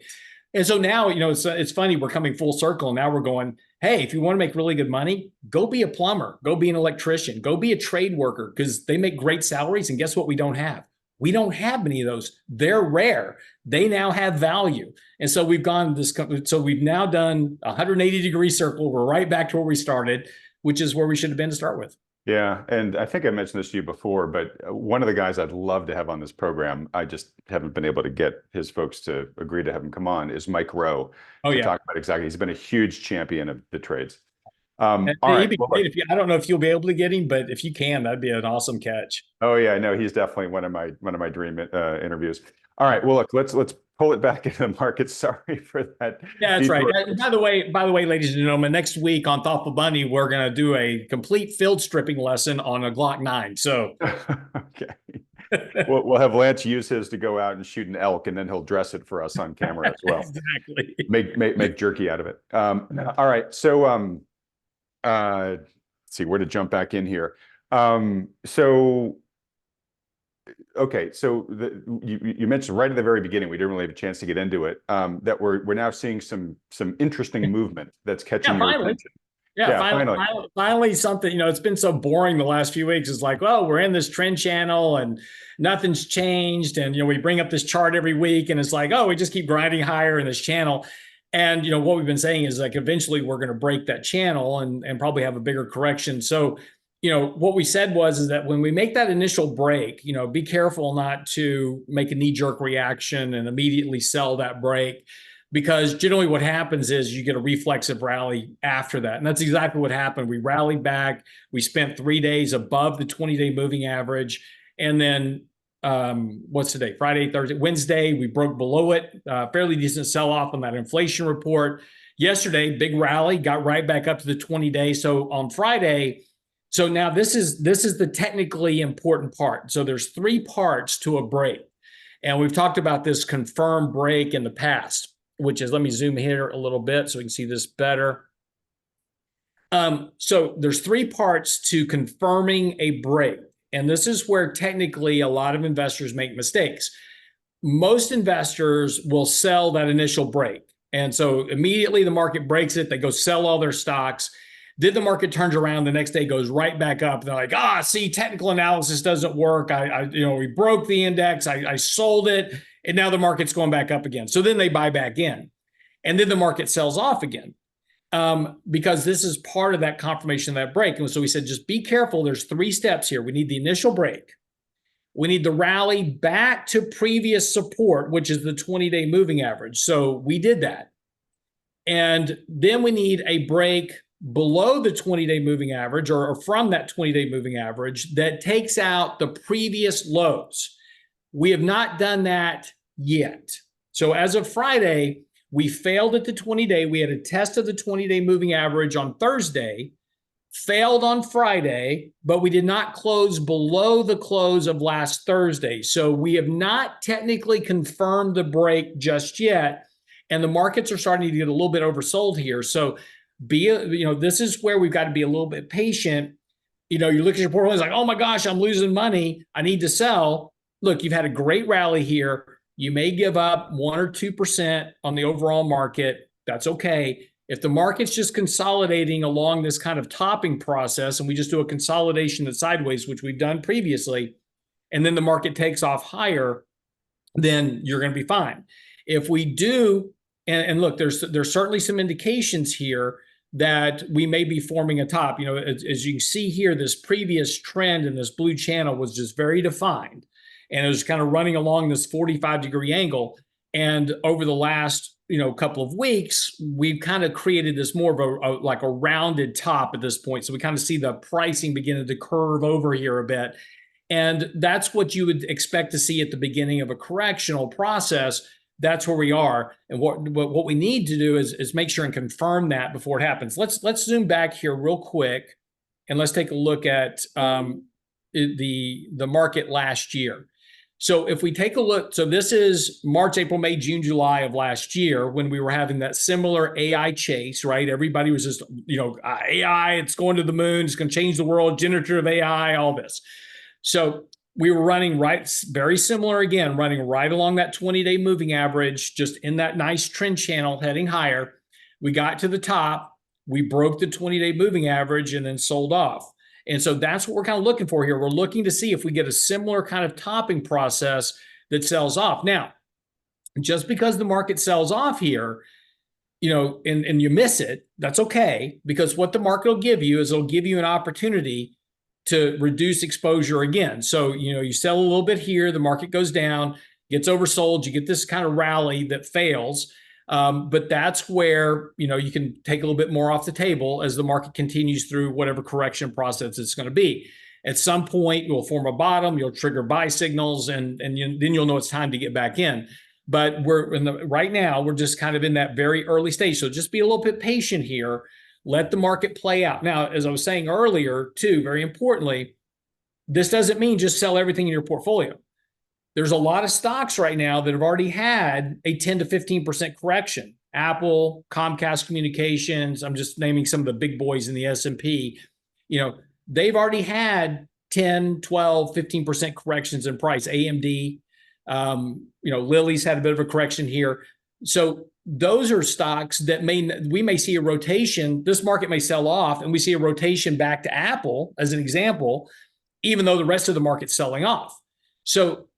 And so now, it's funny, we're coming full circle. And now we're going, hey, if you want to make really good money, go be a plumber, go be an electrician, go be a trade worker, because they make great salaries. And guess what? We don't have. We don't have many of those. They're rare. They now have value. And so we've now done a 180-degree circle. We're right back to where we started, which is where we should have been to start with. Yeah, and I think I mentioned this to you before, but one of the guys I'd love to have on this program, I just haven't been able to get his folks to agree to have him come on, is Mike Rowe. To talk about exactly. He's been a huge champion of the trades. All right. Well, I don't know if you'll be able to get him, but if you can, that'd be an awesome catch. Oh yeah, no, he's definitely one of my dream interviews. All right. Well, look, let's pull it back into the market. Sorry for that. Yeah, that's right. By the way, ladies and gentlemen, next week on Thoughtful Bunny, we're going to do a complete field stripping lesson on a Glock 9. So, okay. We'll have Lance use his to go out and shoot an elk, and then he'll dress it for us on camera as well. Exactly. Make jerky out of it. All right. So, let's see where to jump back in here. Okay, so you mentioned right at the very beginning, we didn't really have a chance to get into it, that we're now seeing some interesting movement that's catching your attention. Finally something, it's been so boring the last few weeks. It's like, well, we're in this trend channel and nothing's changed. And, we bring up this chart every week and it's like, oh, we just keep grinding higher in this channel. And, what we've been saying is like, eventually we're going to break that channel and probably have a bigger correction. So, what we said is that when we make that initial break, be careful not to make a knee-jerk reaction and immediately sell that break, because generally what happens is you get a reflexive rally after that. And that's exactly what happened. We rallied back. We spent 3 days above the 20-day moving average. And then what's today? Friday, Thursday, Wednesday, we broke below it. Fairly decent sell-off on that inflation report. Yesterday, big rally, got right back up to the 20-day. So on Friday, so now this is the technically important part. So there's 3 parts to a break. And we've talked about this confirmed break in the past, which is, let me zoom here a little bit so we can see this better. So there's 3 parts to confirming a break. And this is where technically a lot of investors make mistakes. Most investors will sell that initial break. And so immediately the market breaks it, they go sell all their stocks. Then the market turns around the next day, goes right back up. They're like, see, technical analysis doesn't work. We broke the index. I sold it. And now the market's going back up again. So then they buy back in. And then the market sells off again. Because this is part of that confirmation of that break. And so we said, just be careful. There's 3 steps here. We need the initial break. We need the rally back to previous support, which is the 20-day moving average. So we did that. And then we need a break below the 20-day moving average or from that 20-day moving average that takes out the previous lows. We have not done that yet. So as of Friday, we failed at the 20-day. We had a test of the 20-day moving average on Thursday, failed on Friday, but we did not close below the close of last Thursday. So we have not technically confirmed the break just yet. And the markets are starting to get a little bit oversold here. So this is where we've got to be a little bit patient. You look at your portfolio, it's like, oh my gosh, I'm losing money. I need to sell. Look, you've had a great rally here. You may give up 1 or 2% on the overall market. That's okay. If the market's just consolidating along this kind of topping process, and we just do a consolidation that's sideways, which we've done previously, and then the market takes off higher, then you're going to be fine. If we do, and look, there's certainly some indications here that we may be forming a top. As you can see here, this previous trend in this blue channel was just very defined, and it was kind of running along this 45-degree angle. And over the last couple of weeks, we've kind of created this more of like a rounded top at this point. So we kind of see the pricing beginning to curve over here a bit. And that's what you would expect to see at the beginning of a correctional process. That's where we are. And what we need to do is make sure and confirm that before it happens. Let's zoom back here real quick, and let's take a look at the market last year. So if we take a look, so this is March, April, May, June, July of last year, when we were having that similar AI chase, right? Everybody was just, AI, it's going to the moon, it's going to change the world, generative AI, all this. So we were running very similar again, running right along that 20-day moving average, just in that nice trend channel heading higher. We got to the top, we broke the 20-day moving average and then sold off. And so that's what we're kind of looking for here. We're looking to see if we get a similar kind of topping process that sells off. Now, just because the market sells off here, and you miss it, that's okay, because what the market will give you is it'll give you an opportunity to reduce exposure again. So, you sell a little bit here, the market goes down, gets oversold, you get this kind of rally that fails. But that's where, you can take a little bit more off the table as the market continues through whatever correction process it's going to be. At some point, you'll form a bottom, you'll trigger buy signals, and then you'll know it's time to get back in. But right now, we're just kind of in that very early stage. So just be a little bit patient here. Let the market play out. Now, as I was saying earlier, too, very importantly, this doesn't mean just sell everything in your portfolio. There's a lot of stocks right now that have already had a 10 to 15% correction. Apple, Comcast Communications, I'm just naming some of the big boys in the S&P. They've already had 10, 12, 15% corrections in price. AMD, Lilly's had a bit of a correction here. So those are stocks that we may see a rotation. This market may sell off, and we see a rotation back to Apple as an example, even though the rest of the market's selling off. So,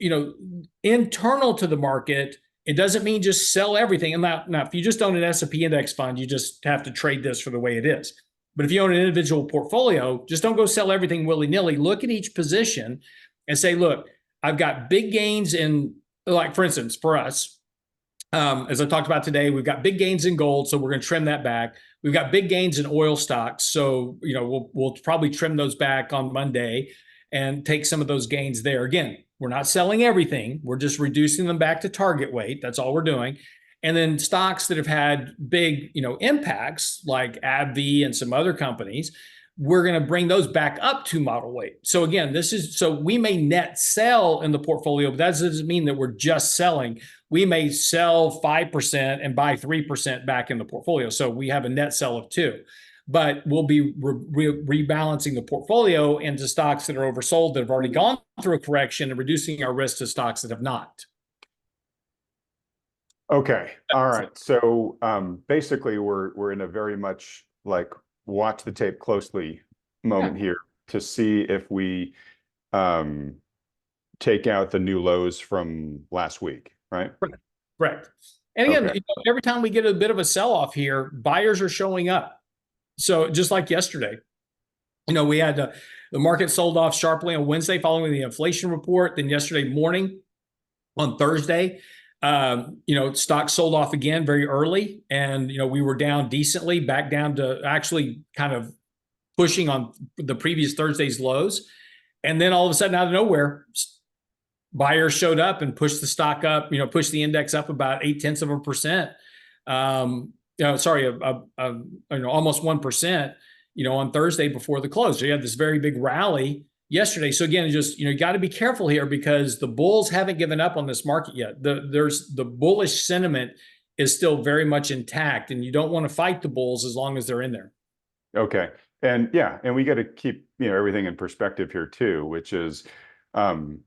internal to the market, it doesn't mean just sell everything. And now, if you just own an S&P index fund, you just have to trade this for the way it is. But if you own an individual portfolio, just don't go sell everything willy-nilly. Look at each position and say, look, I've got big gains in, like, for instance, for us, as I talked about today, we've got big gains in gold, so we're going to trim that back. We've got big gains in oil stocks, so we'll probably trim those back on Monday and take some of those gains there. Again, we're not selling everything. We're just reducing them back to target weight. That's all we're doing. And then stocks that have had big, impacts like AbbVie and some other companies, we're going to bring those back up to model weight. So again, so we may net sell in the portfolio, but that doesn't mean that we're just selling. We may sell 5% and buy 3% back in the portfolio. So we have a net sell of 2. But we'll be rebalancing the portfolio into stocks that are oversold, that have already gone through a correction, and reducing our risk to stocks that have not. Okay. All right. So basically, we're in a very much like watch the tape closely moment here to see if we take out the new lows from last week, right? Correct. And again, every time we get a bit of a sell-off here, buyers are showing up. So just like yesterday, we had the market sold off sharply on Wednesday following the inflation report. Then yesterday morning on Thursday, Stocks sold off again very early, and we were down decently, back down to actually kind of pushing on the previous Thursday's lows. And then all of a sudden, out of nowhere, buyers showed up and pushed the stock up, pushed the index up about 0.8%. Sorry, almost 1%, on Thursday before the close. So you had this very big rally yesterday. So again, just, you got to be careful here because the bulls haven't given up on this market yet. The bullish sentiment is still very much intact, and you don't want to fight the bulls as long as they're in there. Okay. And yeah, and we got to keep, everything in perspective here too, which is, when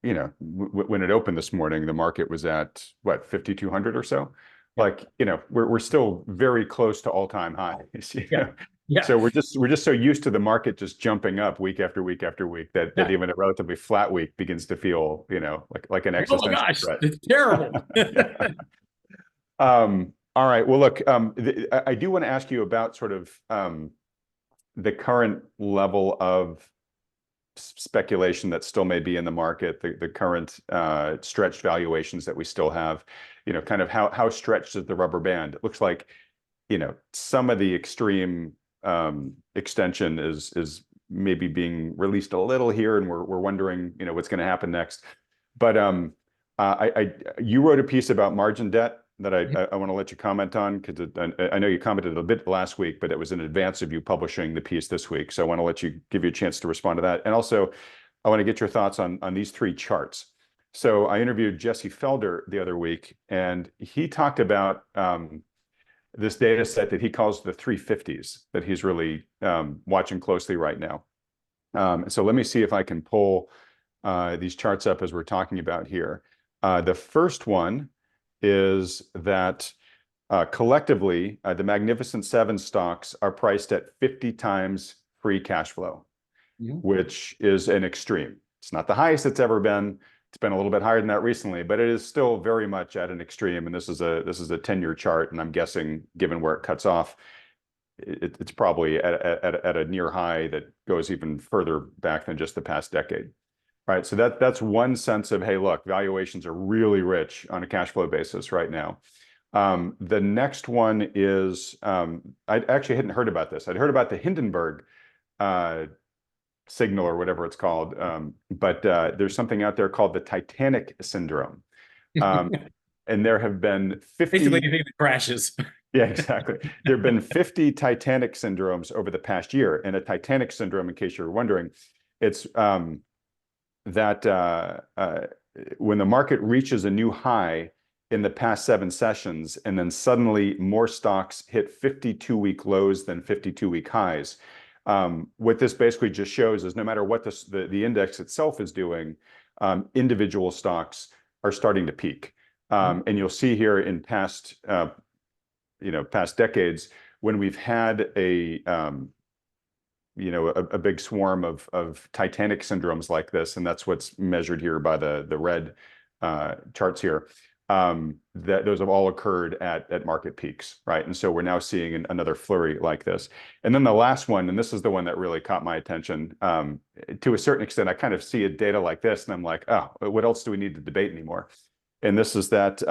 it opened this morning, the market was at what, 5,200 or so. Like, we're still very close to all-time highs. Yeah. So we're just so used to the market just jumping up week after week after week that even a relatively flat week begins to feel, like an existential threat. It's terrible. All right. Well, look, I do want to ask you about sort of the current level of speculation that still may be in the market, the current stretched valuations that we still have, kind of how stretched is the rubber band? It looks like, some of the extreme extension is maybe being released a little here, and we're wondering, what's going to happen next. But you wrote a piece about margin debt that I want to let you comment on, because I know you commented a bit last week, but it was in advance of you publishing the piece this week. So I want to give you a chance to respond to that. And also, I want to get your thoughts on these three charts. So I interviewed Jesse Felder the other week, and he talked about this data set that he calls the 350s that he's really watching closely right now. So let me see if I can pull these charts up as we're talking about here. The first one is that collectively, the Magnificent Seven stocks are priced at 50 times free cash flow, which is an extreme. It's not the highest it's ever been. It's been a little bit higher than that recently, but it is still very much at an extreme. And this is a 10-year chart, and I'm guessing, given where it cuts off, it's probably at a near high that goes even further back than just the past decade. Right, so that's one sense of, hey, look, valuations are really rich on a cash flow basis right now. The next one is, I actually hadn't heard about this. I'd heard about the Hindenburg signal or whatever it's called, but there's something out there called the Titanic syndrome. And there have been 50... Basically anything that crashes. Yeah, exactly. There have been 50 Titanic syndromes over the past year. And a Titanic syndrome, in case you're wondering, it's... that when the market reaches a new high in the past 7 sessions, and then suddenly more stocks hit 52-week lows than 52-week highs, what this basically just shows is no matter what the index itself is doing, individual stocks are starting to peak. And you'll see here in past decades, when we've had a big swarm of Titanic syndromes like this, and that's what's measured here by the red charts here, that those have all occurred at market peaks, right? And so we're now seeing another flurry like this. And then the last one, and this is the one that really caught my attention, to a certain extent, I kind of see a data like this, and I'm like, oh, what else do we need to debate anymore? And this is that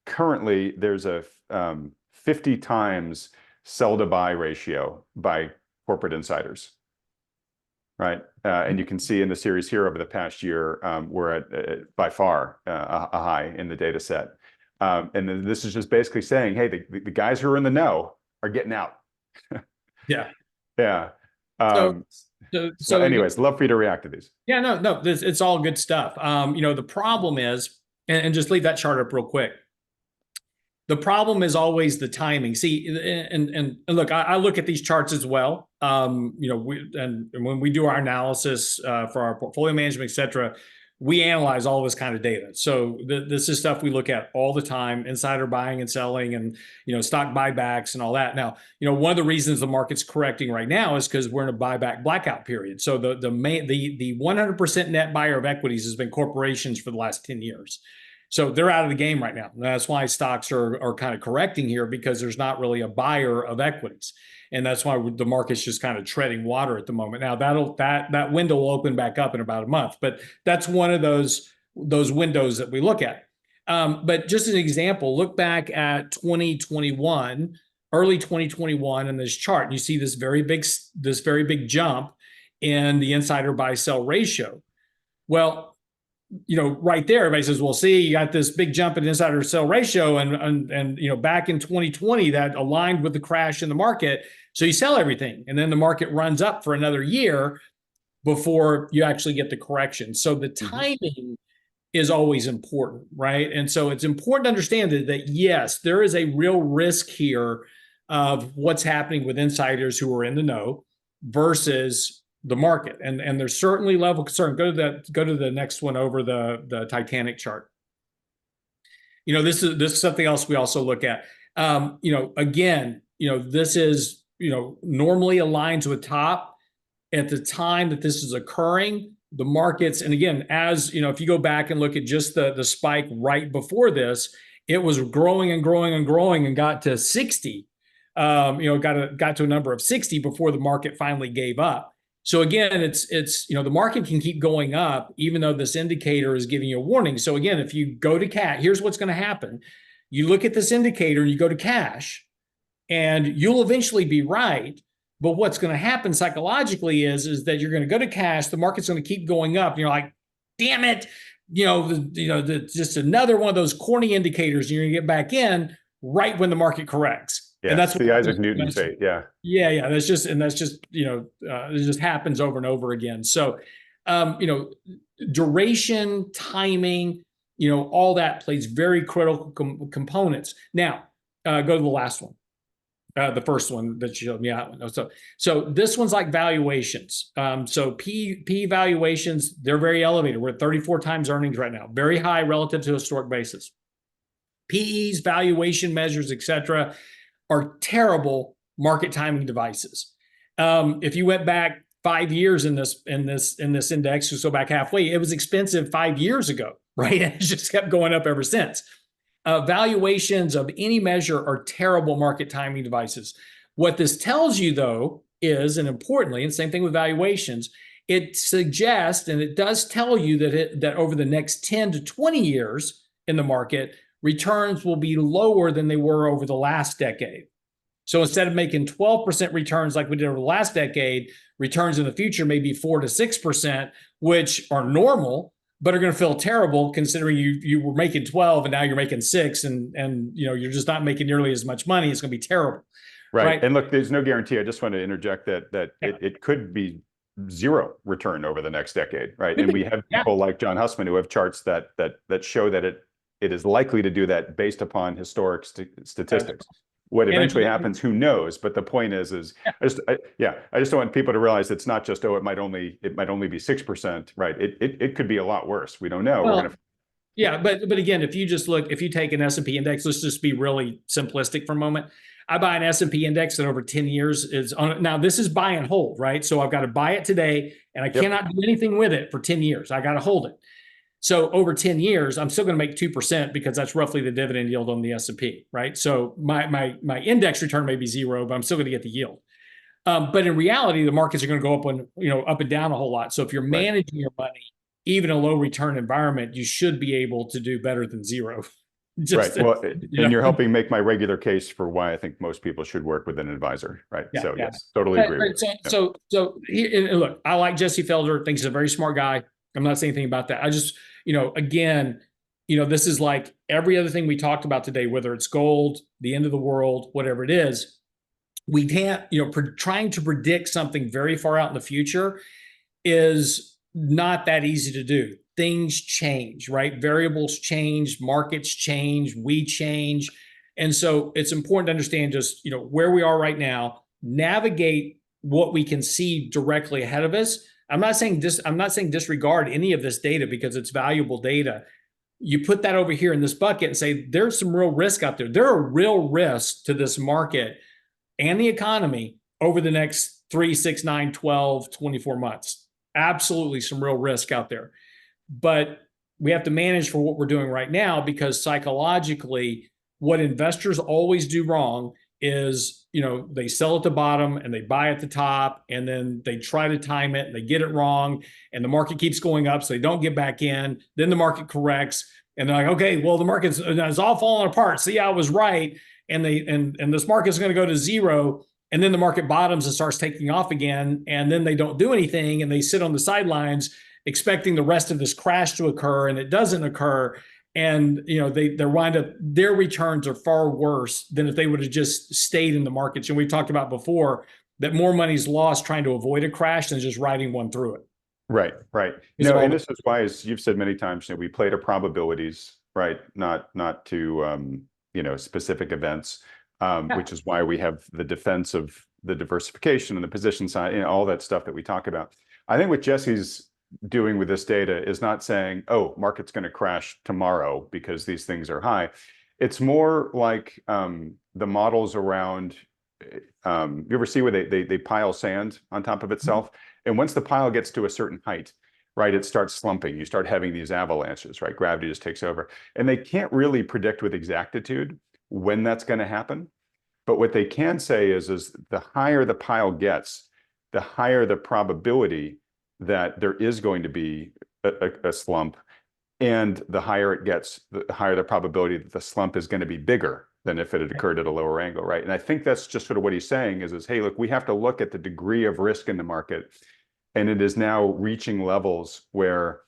currently there's a 50 times sell to buy ratio by corporate insiders, right? And you can see in the series here over the past year, we're at by far a high in the data set. And then this is just basically saying, hey, the guys who are in the know are getting out. Yeah. Yeah. So anyways, love for you to react to these. Yeah, no, it's all good stuff. The problem is, and just leave that chart up real quick. The problem is always the timing. See, and look, I look at these charts as well. And when we do our analysis for our portfolio management, et cetera, we analyze all this kind of data. So this is stuff we look at all the time: insider buying and selling, and stock buybacks and all that. Now, one of the reasons the market's correcting right now is because we're in a buyback blackout period. So the 100% net buyer of equities has been corporations for the last 10 years. So they're out of the game right now. That's why stocks are kind of correcting here, because there's not really a buyer of equities. And that's why the market's just kind of treading water at the moment. Now that window will open back up in about a month, but that's one of those windows that we look at. But just as an example, look back at 2021, early 2021 in this chart, and you see this very big jump in the insider buy sell ratio. Well, right there, everybody says, well, see, you got this big jump in insider sell ratio, and back in 2020, that aligned with the crash in the market. So you sell everything, and then the market runs up for another year before you actually get the correction. So the timing is always important, right? And so it's important to understand that yes, there is a real risk here of what's happening with insiders who are in the know versus the market. And there's certainly level of concern. Go to the next one over the Titanic chart. This is something else we also look at. Again, this is, normally aligns with top at the time that this is occurring. The markets, and again, as if you go back and look at just the spike right before this, it was growing and growing and growing and got to 60. Got to a number of 60 before the market finally gave up. So again, it's the market can keep going up even though this indicator is giving you a warning. So again, if you go to cash, here's what's going to happen. You look at this indicator and you go to cash, and you'll eventually be right. But what's going to happen psychologically is that you're going to go to cash, the market's going to keep going up, and you're like, damn it, just another one of those corny indicators. You're going to get back in right when the market corrects. Yeah, and that's the Isaac Newton fate. Yeah. Yeah. That's just it just happens over and over again. So, duration, timing, all that plays very critical components. Now, go to the last one. The first one that you showed me out. So this one's like valuations. So P valuations, they're very elevated. We're at 34 times earnings right now, very high relative to historic basis. PEs, valuation measures, etc., are terrible market timing devices. If you went back 5 years in this index, just go back halfway, it was expensive 5 years ago, right? And it just kept going up ever since. Valuations of any measure are terrible market timing devices. What this tells you, though, is, and importantly, and same thing with valuations, it suggests, and it does tell you that over the next 10 to 20 years in the market, returns will be lower than they were over the last decade. So instead of making 12% returns like we did over the last decade, returns in the future may be 4 to 6%, which are normal, but are going to feel terrible considering you were making 12 and now you're making 6, and you're just not making nearly as much money. It's going to be terrible. Right. And look, there's no guarantee. I just want to interject that Yeah. it could be zero return over the next decade, right? And we have people like John Hussman who have charts that show that it is likely to do that based upon historic statistics. What eventually happens, who knows? But the point is I just don't want people to realize it's not just, it might only be 6%, right? It could be a lot worse. We don't know. Well, but again, if you take an S&P index, let's just be really simplistic for a moment. I buy an S&P index that over 10 years is on. Now this is buy and hold, right? So I've got to buy it today, and I cannot do anything with it for 10 years. I got to hold it. So over 10 years, I'm still going to make 2% because that's roughly the dividend yield on the S&P, right? So my index return may be 0, but I'm still going to get the yield. But in reality, the markets are going to go up and down a whole lot. So if you're managing your money, even in a low return environment, you should be able to do better than 0. Right. Well, and you're helping make my regular case for why I think most people should work with an advisor, right? Yeah, so yes, totally agree. Right. So look, I like Jesse Felder. Think he's a very smart guy. I'm not saying anything about that. I just, again, this is like every other thing we talked about today, whether it's gold, the end of the world, whatever it is. We can't, trying to predict something very far out in the future is not that easy to do. Things change, right? Variables change, markets change, we change. And so it's important to understand just, where we are right now, navigate what we can see directly ahead of us. I'm not saying disregard any of this data because it's valuable data. You put that over here in this bucket and say, there's some real risk out there. There are real risks to this market and the economy over the next 3, 6, 9, 12, 24 months. Absolutely some real risk out there. But we have to manage for what we're doing right now, because psychologically, what investors always do wrong is, they sell at the bottom and they buy at the top, and then they try to time it and they get it wrong, and the market keeps going up, so they don't get back in. Then the market corrects. And they're like, okay, well, the market's it's all falling apart. See, I was right. And this market's going to go to zero. And then the market bottoms and starts taking off again. And then they don't do anything and they sit on the sidelines expecting the rest of this crash to occur, and it doesn't occur. And they wind up, their returns are far worse than if they would have just stayed in the markets. And we talked about before that more money's lost trying to avoid a crash than just riding one through it. Right, right. And this is why, as you've said many times, we play to probabilities, right? Not to specific events, which is why we have the defense of the diversification and the position side, all that stuff that we talk about. I think what Jesse's doing with this data is not saying, oh, market's going to crash tomorrow because these things are high. It's more like the models around, you ever see where they pile sand on top of itself? And once the pile gets to a certain height, right, it starts slumping. You start having these avalanches, right? Gravity just takes over. And they can't really predict with exactitude when that's going to happen. But what they can say is the higher the pile gets, the higher the probability that there is going to be a slump, and the higher it gets, the higher the probability that the slump is going to be bigger than if it had occurred at a lower angle, right? And I think that's just sort of what he's saying is hey, look, we have to look at the degree of risk in the market, and it is now reaching levels where,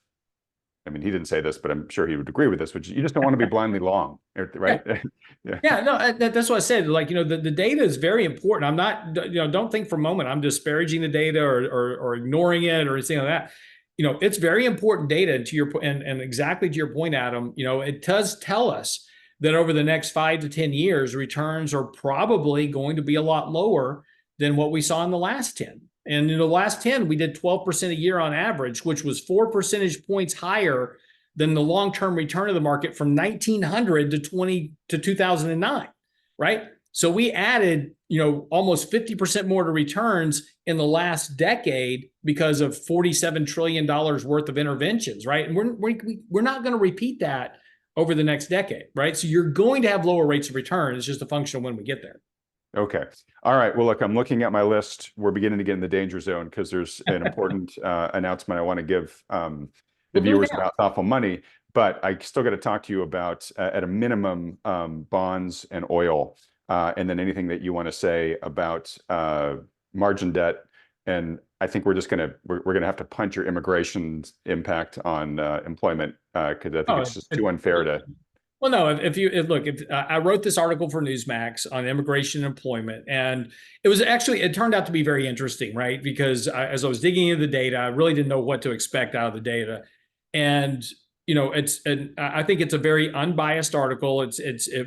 I mean, he didn't say this, but I'm sure he would agree with this, which you just don't want to be blindly long, right? Yeah, no, that's what I said. Like, the data is very important. I'm not, don't think for a moment I'm disparaging the data or ignoring it or anything like that. It's very important data. To your and exactly to your point, Adam, it does tell us that over the next 5 to 10 years, returns are probably going to be a lot lower than what we saw in the last 10. And in the last 10, we did 12% a year on average, which was 4 percentage points higher than the long-term return of the market from 1900 to 2009, right? So we added, almost 50% more to returns in the last decade because of $47 trillion worth of interventions, right? And we're not going to repeat that over the next decade, right? So you're going to have lower rates of return. It's just a function of when we get there. Okay. All right. Well, look, I'm looking at my list. We're beginning to get in the danger zone because there's an important announcement I want to give the viewers about thoughtful money. But I still got to talk to you about, at a minimum, bonds and oil, and then anything that you want to say about margin debt. And I think we're gonna have to punch your immigration impact on employment because I think it's just too unfair to. Well, no, if I wrote this article for Newsmax on immigration and employment, and it turned out to be very interesting, right? Because as I was digging into the data, I really didn't know what to expect out of the data. And, I think it's a very unbiased article.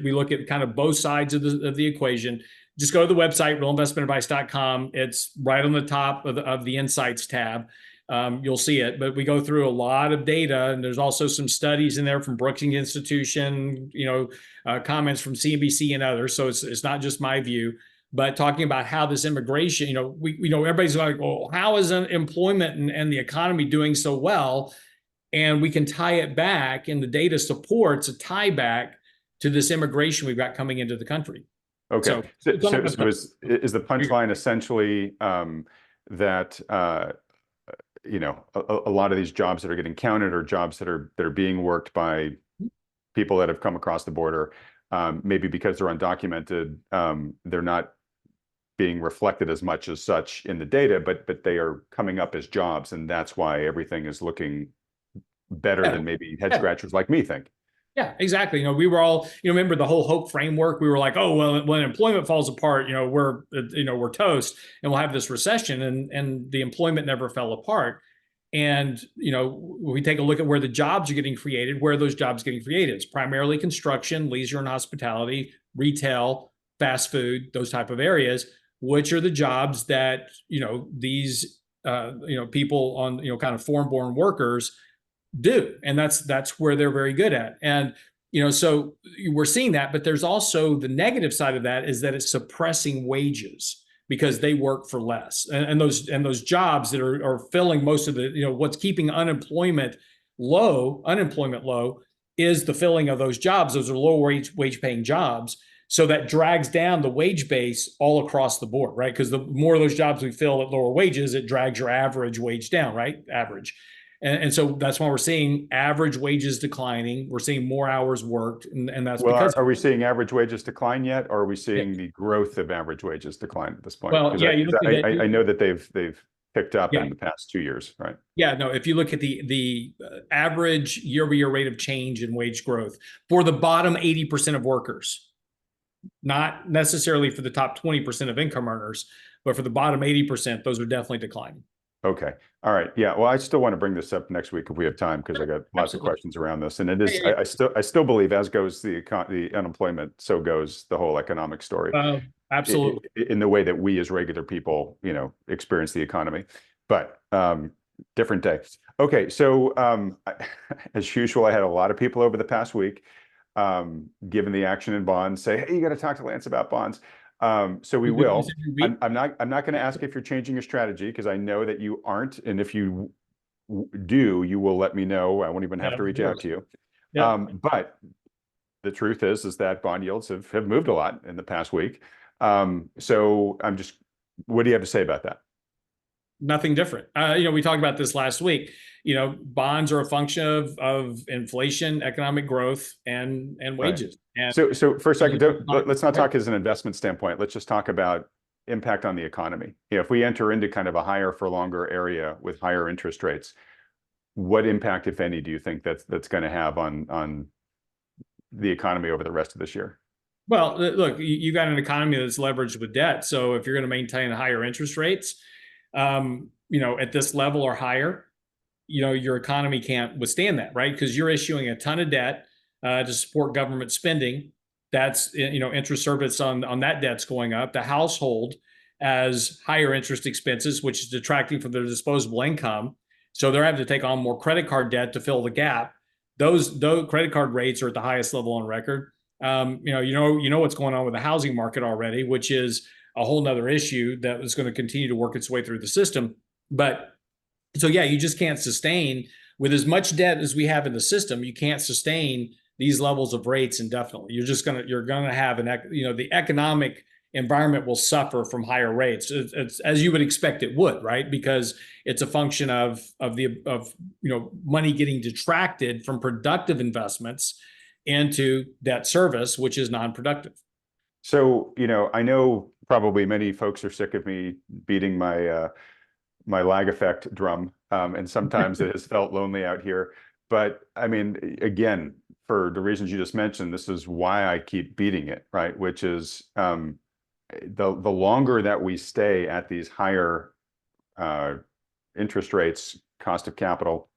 We look at kind of both sides of the equation. Just go to the website, realinvestmentadvice.com. It's right on the top of the Insights tab. You'll see it, but we go through a lot of data, and there's also some studies in there from Brookings Institution, comments from CNBC and others. So it's not just my view, but talking about how this immigration, everybody's like, well, how is employment and the economy doing so well? And we can tie it back, and the data supports a tie back to this immigration we've got coming into the country. Okay. So is the punchline essentially that a lot of these jobs that are getting counted are jobs that are being worked by people that have come across the border, maybe because they're undocumented, they're not being reflected as much as such in the data, but they are coming up as jobs, and that's why everything is looking better than maybe head scratchers like me think. Yeah, exactly. We were all, remember the whole hope framework. We were like, oh, well, when employment falls apart, we're toast and we'll have this recession, and the employment never fell apart. And, we take a look at where the jobs are getting created, where are those jobs getting created? It's primarily construction, leisure and hospitality, retail, fast food, those type of areas, which are the jobs that, these, people on, kind of foreign-born workers do. And that's where they're very good at. And, so we're seeing that, but there's also the negative side of that is that it's suppressing wages because they work for less. And those jobs that are filling most of the, what's keeping unemployment low is the filling of those jobs. Those are low wage paying jobs. So that drags down the wage base all across the board, right? Because the more of those jobs we fill at lower wages, it drags your average wage down, right? Average. And so that's why we're seeing average wages declining. We're seeing more hours worked, and that's Well, because are we seeing average wages decline yet, or are we yeah. seeing the growth of average wages decline at this point? Well, Because yeah, you look at I it. know that they've picked up Yeah, in the past 2 years, right? yeah. No, if you look at the average year-over-year rate of change in wage growth for the bottom 80% of workers, not necessarily for the top 20% of income earners, but for the bottom 80%, those are definitely declining. Okay. All right. Yeah. Well, I still want to bring this up next week if we have time, because I got lots of Absolutely. questions around this. And it Yeah, is, yeah, I still believe, as goes the unemployment, so goes the whole economic story, yeah. Absolutely. in the way that we as regular people, experience the economy. But different day. Okay. So as usual, I had a lot of people over the past week, given the action in bonds, say, hey, you got to talk to Lance about bonds. So we We do will. this every week. I'm not going to ask if you're changing your strategy, because I know that you aren't. And if you do, you will let me know. I won't even have Yeah, to of reach out course. to you. Yeah. But the truth is that bond yields have moved a lot in the past week. So what do you have to say about that? Nothing different. We talked about this last week. Bonds are a function of inflation, economic growth, and Right. wages. And So for a second, let's not right. talk as an investment standpoint. Let's just talk about impact on the economy. If we enter into kind of a higher for longer area with higher interest rates, what impact, if any, do you think that's going to have on the economy over the rest of this year? Well, look, you got an economy that's leveraged with debt. So if you're going to maintain higher interest rates, at this level or higher, your economy can't withstand that, right? Because you're issuing a ton of debt to support government spending. That's interest service on that debt's going up. The household has higher interest expenses, which is detracting from their disposable income. So they're having to take on more credit card debt to fill the gap. Those credit card rates are at the highest level on record. What's going on with the housing market already, which is a whole nother issue that is going to continue to work its way through the system. But so yeah, you just can't sustain with as much debt as we have in the system. You can't sustain these levels of rates indefinitely. You're gonna have the economic environment will suffer from higher rates. It's as you would expect it would, right? Because it's a function of money getting detracted from productive investments into debt service, which is non-productive. So, I know probably many folks are sick of me beating my lag effect drum, and sometimes it has felt lonely out here. But I mean, again, for the reasons you just mentioned, this is why I keep beating it, right? Which is the longer that we stay at these higher interest rates, cost of capital,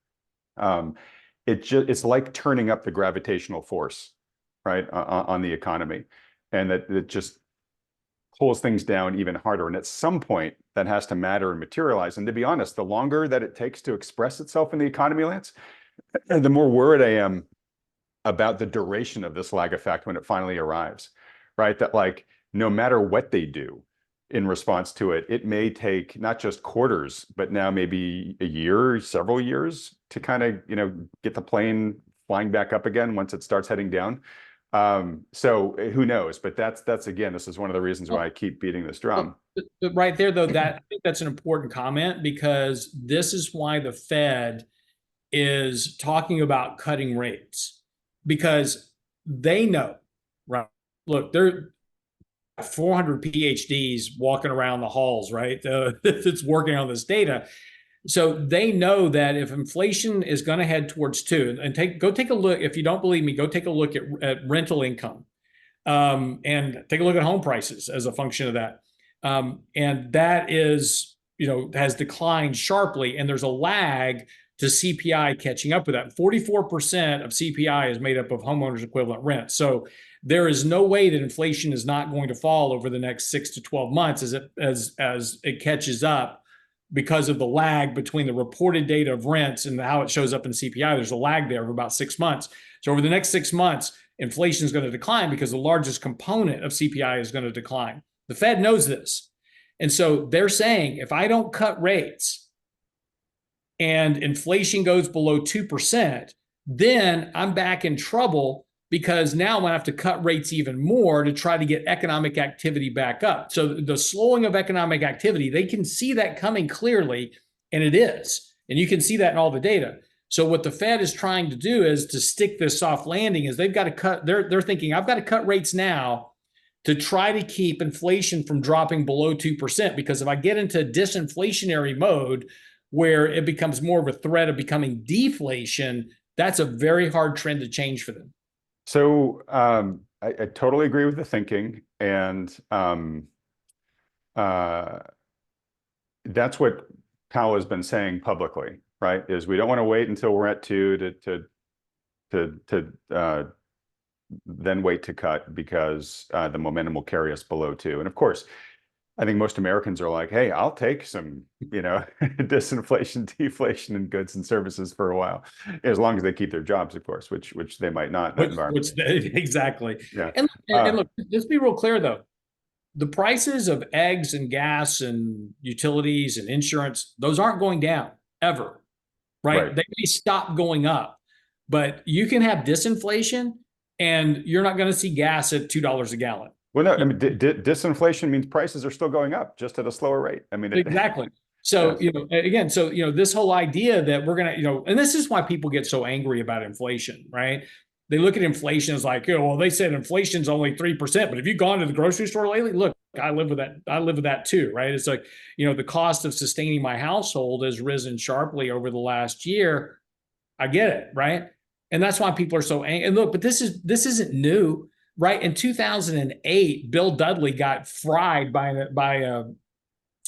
it's like turning up the gravitational force, right, on the economy, and that it just pulls things down even harder. And at some point, that has to matter and materialize. And to be honest, the longer that it takes to express itself in the economy, Lance, the more worried I am about the duration of this lag effect when it finally arrives, right? That like, no matter what they do in response to it, it may take not just quarters, but now maybe a year, several years to kind of, get the plane flying back up again once it starts heading down. So who knows? But that's again, this is one of the reasons why I keep beating this drum. But right there, though, I think that's an important comment, because this is why the Fed is talking about cutting rates, because they know, right? Look, they're 400 PhDs walking around the halls, right? That's working on this data. So they know that if inflation is going to head towards 2, and go take a look. If you don't believe me, go take a look at rental income, and take a look at home prices as a function of that. And that is, has declined sharply, and there's a lag to CPI catching up with that. 44% of CPI is made up of homeowners equivalent rent. So there is no way that inflation is not going to fall over the next 6 to 12 months as it catches up, because of the lag between the reported data of rents and how it shows up in CPI. There's a lag there of about 6 months. So over the next 6 months, inflation is going to decline because the largest component of CPI is going to decline. The Fed knows this. And so they're saying, if I don't cut rates and inflation goes below 2%, then I'm back in trouble, because now I'm going to have to cut rates even more to try to get economic activity back up. So the slowing of economic activity, they can see that coming clearly, and it is. And you can see that in all the data. So what the Fed is trying to do is to stick this soft landing is they've got to cut, they're thinking, I've got to cut rates now to try to keep inflation from dropping below 2%. Because if I get into disinflationary mode where it becomes more of a threat of becoming deflation, that's a very hard trend to change for them. So I totally agree with the thinking. And that's what Powell has been saying publicly, right? Is we don't want to wait until we're at 2 to then wait to cut because the momentum will carry us below 2. And of course, I think most Americans are like, hey, I'll take some, disinflation, deflation in goods and services for a while, as long as they keep their jobs, of course, which they might not in that environment. Exactly. Yeah. And look, let's be real clear though. The prices of eggs and gas and utilities and insurance, those aren't going down ever, right? They may stop going up, but you can have disinflation and you're not going to see gas at $2 a gallon. Well, no, I mean, disinflation means prices are still going up, just at a slower rate. I mean, exactly. So, again, this whole idea that we're going to, and this is why people get so angry about inflation, right? They look at inflation as like, well, they said inflation's only 3%, but have you gone to the grocery store lately? Look, I live with that. I live with that too, right? It's like, the cost of sustaining my household has risen sharply over the last year. I get it, right? And that's why people are so angry. And look, but this isn't new, right? In 2008, Bill Dudley got fried by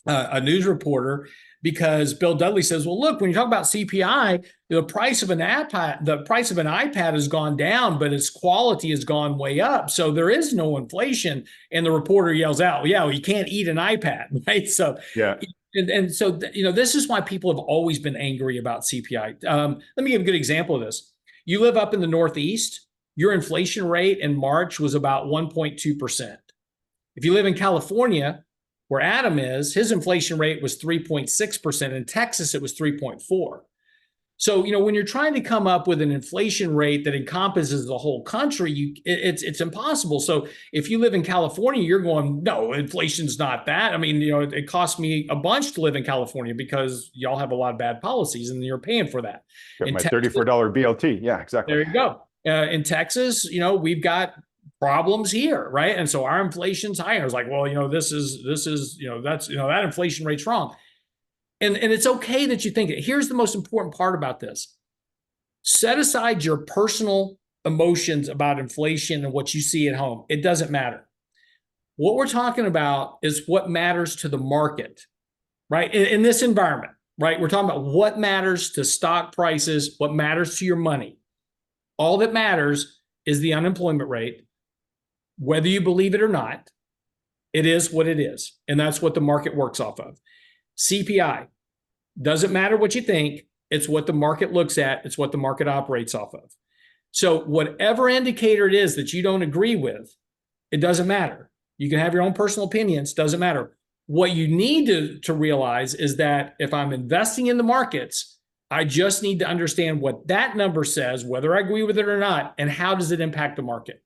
a news reporter because Bill Dudley says, well, look, when you talk about CPI, the price of an iPad has gone down, but its quality has gone way up. So there is no inflation. And the reporter yells out, well, yeah, well, you can't eat an iPad, right? So yeah. And so, this is why people have always been angry about CPI. Let me give a good example of this. You live up in the Northeast, your inflation rate in March was about 1.2%. If you live in California, where Adam is, his inflation rate was 3.6%. In Texas, it was 3.4%. So, when you're trying to come up with an inflation rate that encompasses the whole country, it's impossible. So if you live in California, you're going, no, inflation's not that. I mean, it costs me a bunch to live in California because y'all have a lot of bad policies and you're paying for that. Got my $34 BLT. Yeah, exactly. There you go. In Texas, we've got problems here, right? And so our inflation's higher. It's like, well, this is that inflation rate's wrong. And it's okay that you think it. Here's the most important part about this. Set aside your personal emotions about inflation and what you see at home. It doesn't matter. What we're talking about is what matters to the market, right? In this environment, right? We're talking about what matters to stock prices, what matters to your money. All that matters is the unemployment rate. Whether you believe it or not, it is what it is. And that's what the market works off of. CPI, doesn't matter what you think. It's what the market looks at. It's what the market operates off of. So whatever indicator it is that you don't agree with, it doesn't matter. You can have your own personal opinions. Doesn't matter. What you need to realize is that if I'm investing in the markets, I just need to understand what that number says, whether I agree with it or not, and how does it impact the market?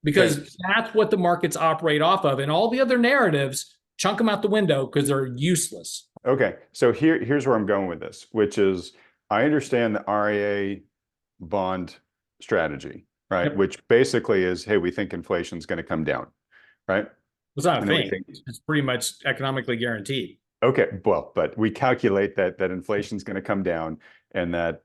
Because that's what the markets operate off of. And all the other narratives, chunk them out the window because they're useless. Okay, so here's where I'm going with this, which is I understand the RIA bond strategy, right? Yep. Which basically is, hey, we think inflation is going to come down, right? It's not a thing. It's pretty much economically guaranteed. Okay, well, but we calculate that inflation is going to come down and that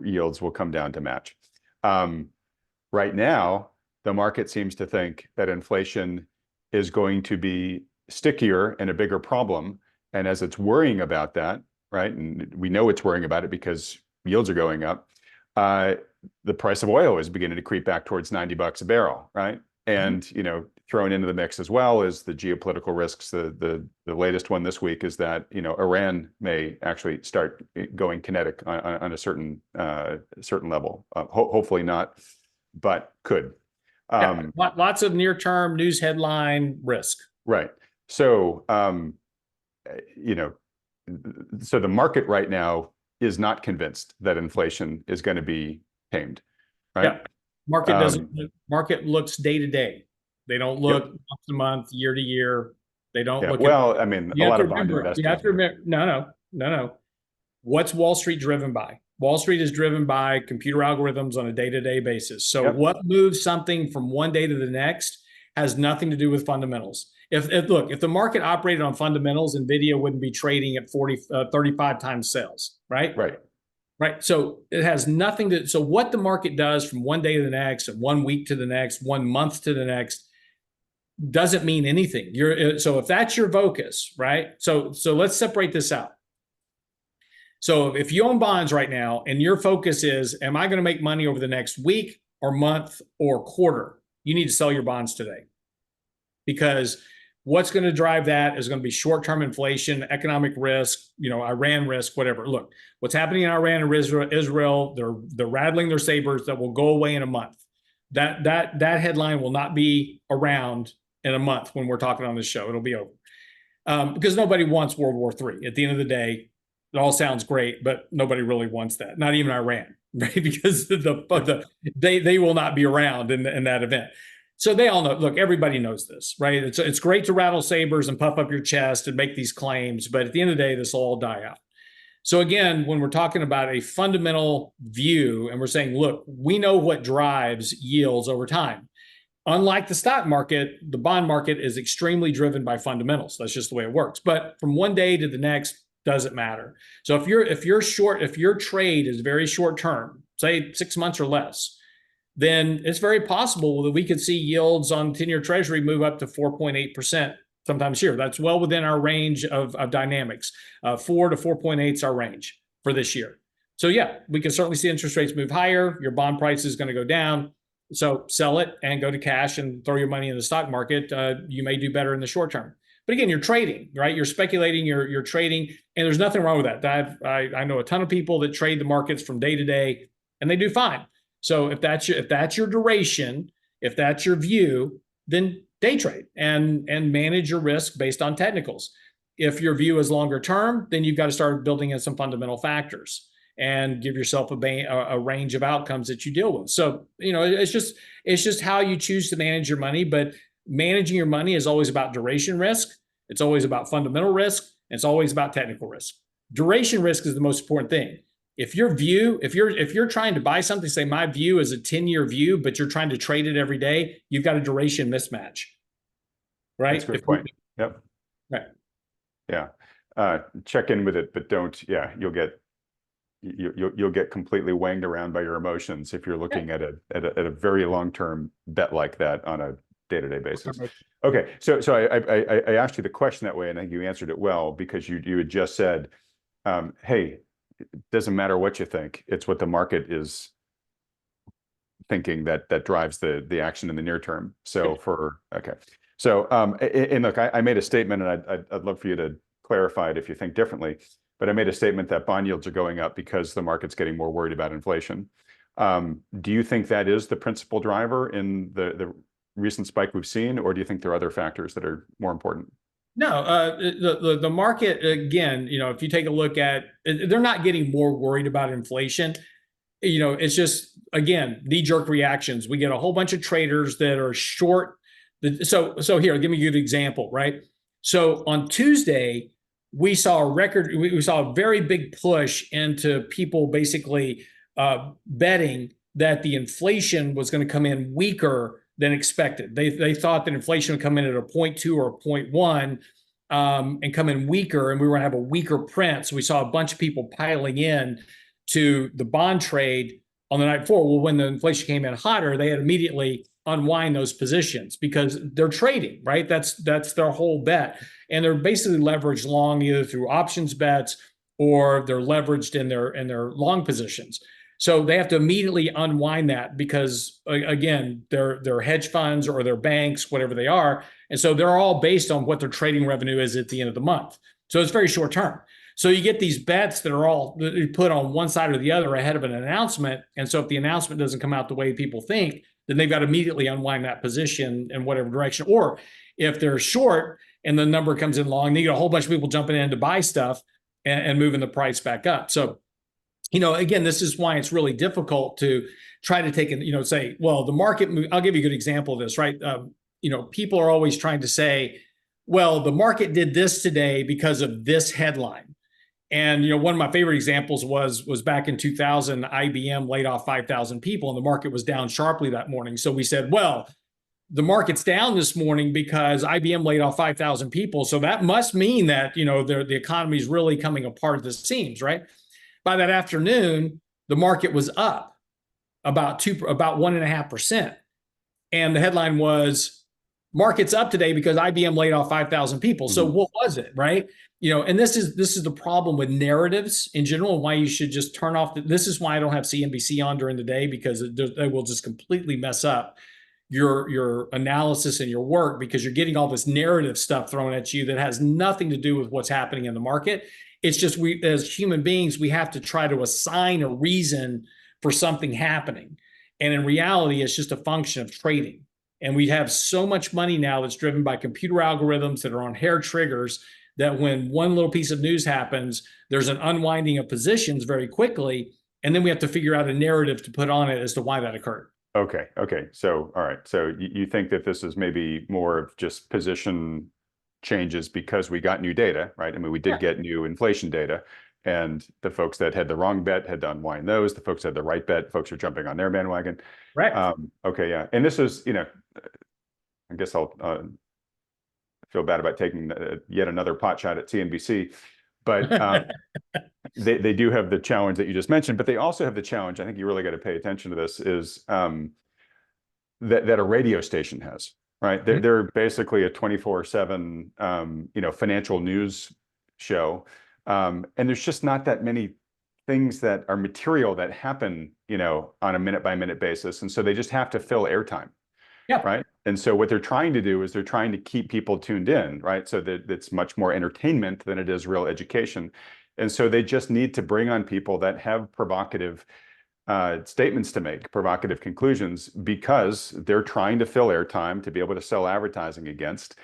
yields will come down to match. Right now, the market seems to think that inflation is going to be stickier and a bigger problem. And as it's worrying about that, right, and we know it's worrying about it because yields are going up, the price of oil is beginning to creep back towards $90 a barrel, right? And, thrown into the mix as well is the geopolitical risks. The latest one this week is that, Iran may actually start going kinetic on a certain level. Hopefully not, but could. Lots of near-term news headline risk. Right. So, so the market right now is not convinced that inflation is going to be tamed, right? Yeah. Market looks day to day. They don't look month to month, year to year. They don't look. Well, I mean, a lot of bond investors. You have to remember. No. What's Wall Street driven by? Wall Street is driven by computer algorithms on a day-to-day basis. So what moves something from one day to the next has nothing to do with fundamentals. If the market operated on fundamentals, Nvidia wouldn't be trading at 35 times sales, right? Right. So it has nothing to, so what the market does from one day to the next, and 1 week to the next, 1 month to the next, doesn't mean anything. So if that's your focus, right? So let's separate this out. So if you own bonds right now and your focus is, am I going to make money over the next week or month or quarter? You need to sell your bonds today, because what's going to drive that is going to be short-term inflation, economic risk, Iran risk, whatever. Look, what's happening in Iran and Israel, they're rattling their sabers that will go away in a month. That headline will not be around in a month when we're talking on this show. It'll be over. Because nobody wants World War III. At the end of the day, it all sounds great, but nobody really wants that. Not even Iran, right? Because they will not be around in that event. So they all know, look, everybody knows this, right? It's great to rattle sabers and puff up your chest and make these claims, but at the end of the day, this will all die out. So again, when we're talking about a fundamental view and we're saying, look, we know what drives yields over time. Unlike the stock market, the bond market is extremely driven by fundamentals. That's just the way it works. But from one day to the next, doesn't matter. So if your trade is very short term, say 6 months or less, then it's very possible that we could see yields on 10-year Treasury move up to 4.8% sometimes here. That's well within our range of dynamics. 4 to 4.8 is our range for this year. So yeah, we can certainly see interest rates move higher. Your bond price is going to go down. So sell it and go to cash and throw your money in the stock market. You may do better in the short term. But again, you're trading, right? You're speculating, you're trading, and there's nothing wrong with that. I know a ton of people that trade the markets from day to day, and they do fine. So if that's your duration, if that's your view, then day trade and manage your risk based on technicals. If your view is longer term, then you've got to start building in some fundamental factors and give yourself a range of outcomes that you deal with. So it's just how you choose to manage your money. But managing your money is always about duration risk. It's always about fundamental risk. And it's always about technical risk. Duration risk is the most important thing. If you're trying to buy something, say my view is a 10-year view, but you're trying to trade it every day, you've got a duration mismatch, right? That's a good point. Yep. Right. Yeah. Check in with it, but don't. Yeah, you'll get completely wanged around by your emotions if you're looking at a very long-term bet like that on a day-to-day basis. Okay, so I asked you the question that way, and I think you answered it well, because you had just said, hey, it doesn't matter what you think, it's what the market is thinking that drives the action in the near term. So and look, I made a statement, and I'd love for you to clarify it if you think differently, but I made a statement that bond yields are going up because the market's getting more worried about inflation. Do you think that is the principal driver in the recent spike we've seen, or do you think there are other factors that are more important? No, the market, again, if you take a look at, they're not getting more worried about inflation. It's just, again, knee-jerk reactions. We get a whole bunch of traders that are short. So here, give me a good example, right? So on Tuesday, we saw a very big push into people basically betting that the inflation was going to come in weaker than expected. They thought that inflation would come in at a 0.2 or a 0.1 and come in weaker, and we were going to have a weaker print. So we saw a bunch of people piling in to the bond trade on the night before. Well, when the inflation came in hotter, they had immediately unwind those positions because they're trading, right? That's their whole bet. And they're basically leveraged long either through options bets or they're leveraged in their long positions. So they have to immediately unwind that because, again, they're hedge funds or they're banks, whatever they are. And so they're all based on what their trading revenue is at the end of the month. So it's very short term. So you get these bets that are all put on one side or the other ahead of an announcement. And so if the announcement doesn't come out the way people think, then they've got to immediately unwind that position in whatever direction. Or if they're short and the number comes in long, then you get a whole bunch of people jumping in to buy stuff and moving the price back up. So again, this is why it's really difficult to try to take say, well, the market, I'll give you a good example of this, right? People are always trying to say, well, the market did this today because of this headline. And one of my favorite examples was back in 2000, IBM laid off 5,000 people, and the market was down sharply that morning. So we said, well, the market's down this morning because IBM laid off 5,000 people. So that must mean that the economy is really coming apart at the seams, right? By that afternoon, the market was up about 1.5%, and the headline was, "Market's up today because IBM laid off 5,000 people." So what was it, right? And this is the problem with narratives in general, and why you should just turn off. This is why I don't have CNBC on during the day, because they will just completely mess up your analysis and your work, because you're getting all this narrative stuff thrown at you that has nothing to do with what's happening in the market. It's just, we as human beings, we have to try to assign a reason for something happening. And in reality, it's just a function of trading. And we have so much money now that's driven by computer algorithms that are on hair triggers, that when one little piece of news happens, there's an unwinding of positions very quickly. And then we have to figure out a narrative to put on it as to why that occurred. Okay. So, all right. So you think that this is maybe more of just position changes because we got new data, right? I mean, we did get new inflation data, and the folks that had the wrong bet had to unwind those. The folks that had the right bet, folks are jumping on their bandwagon. Right. Okay. Yeah. And this is, I guess I'll feel bad about taking yet another pot shot at CNBC, but they do have the challenge that you just mentioned, but they also have the challenge, I think you really got to pay attention to this, is that a radio station has, right? They're basically a 24/7, financial news show. And there's just not that many things that are material that happen, on a minute by minute basis. And so they just have to fill airtime. Yeah. Right. And so what they're trying to do is they're trying to keep people tuned in, right? So that it's much more entertainment than it is real education. And so they just need to bring on people that have provocative statements to make, provocative conclusions, because they're trying to fill airtime to be able to sell advertising against.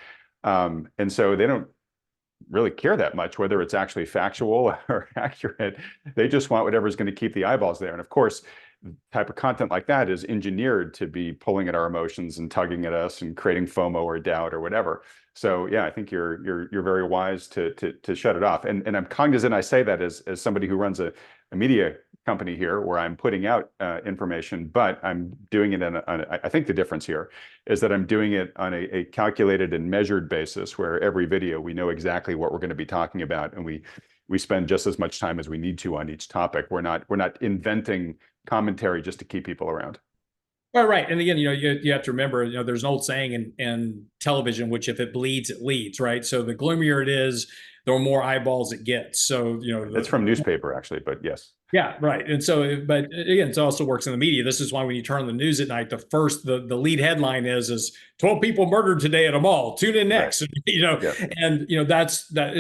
And so they don't really care that much whether it's actually factual or accurate. They just want whatever's going to keep the eyeballs there. And of course, type of content like that is engineered to be pulling at our emotions and tugging at us and creating FOMO or doubt or whatever. So yeah, I think you're very wise to shut it off. And I'm cognizant, I say that as somebody who runs a media company here, where I'm putting out information, but I'm doing it I think the difference here is that I'm doing it on a calculated and measured basis, where every video we know exactly what we're going to be talking about, and we spend just as much time as we need to on each topic. We're not inventing commentary just to keep people around. Right. And again, you have to remember, there's an old saying in television, which if it bleeds, it leads, right? So the gloomier it is, the more eyeballs it gets. So, that's from newspaper actually, but yes. Yeah, right. And so, but again, it also works in the media. This is why when you turn on the news at night, the lead headline is 12 people murdered today at a mall. Tune in next. Right. And that's that.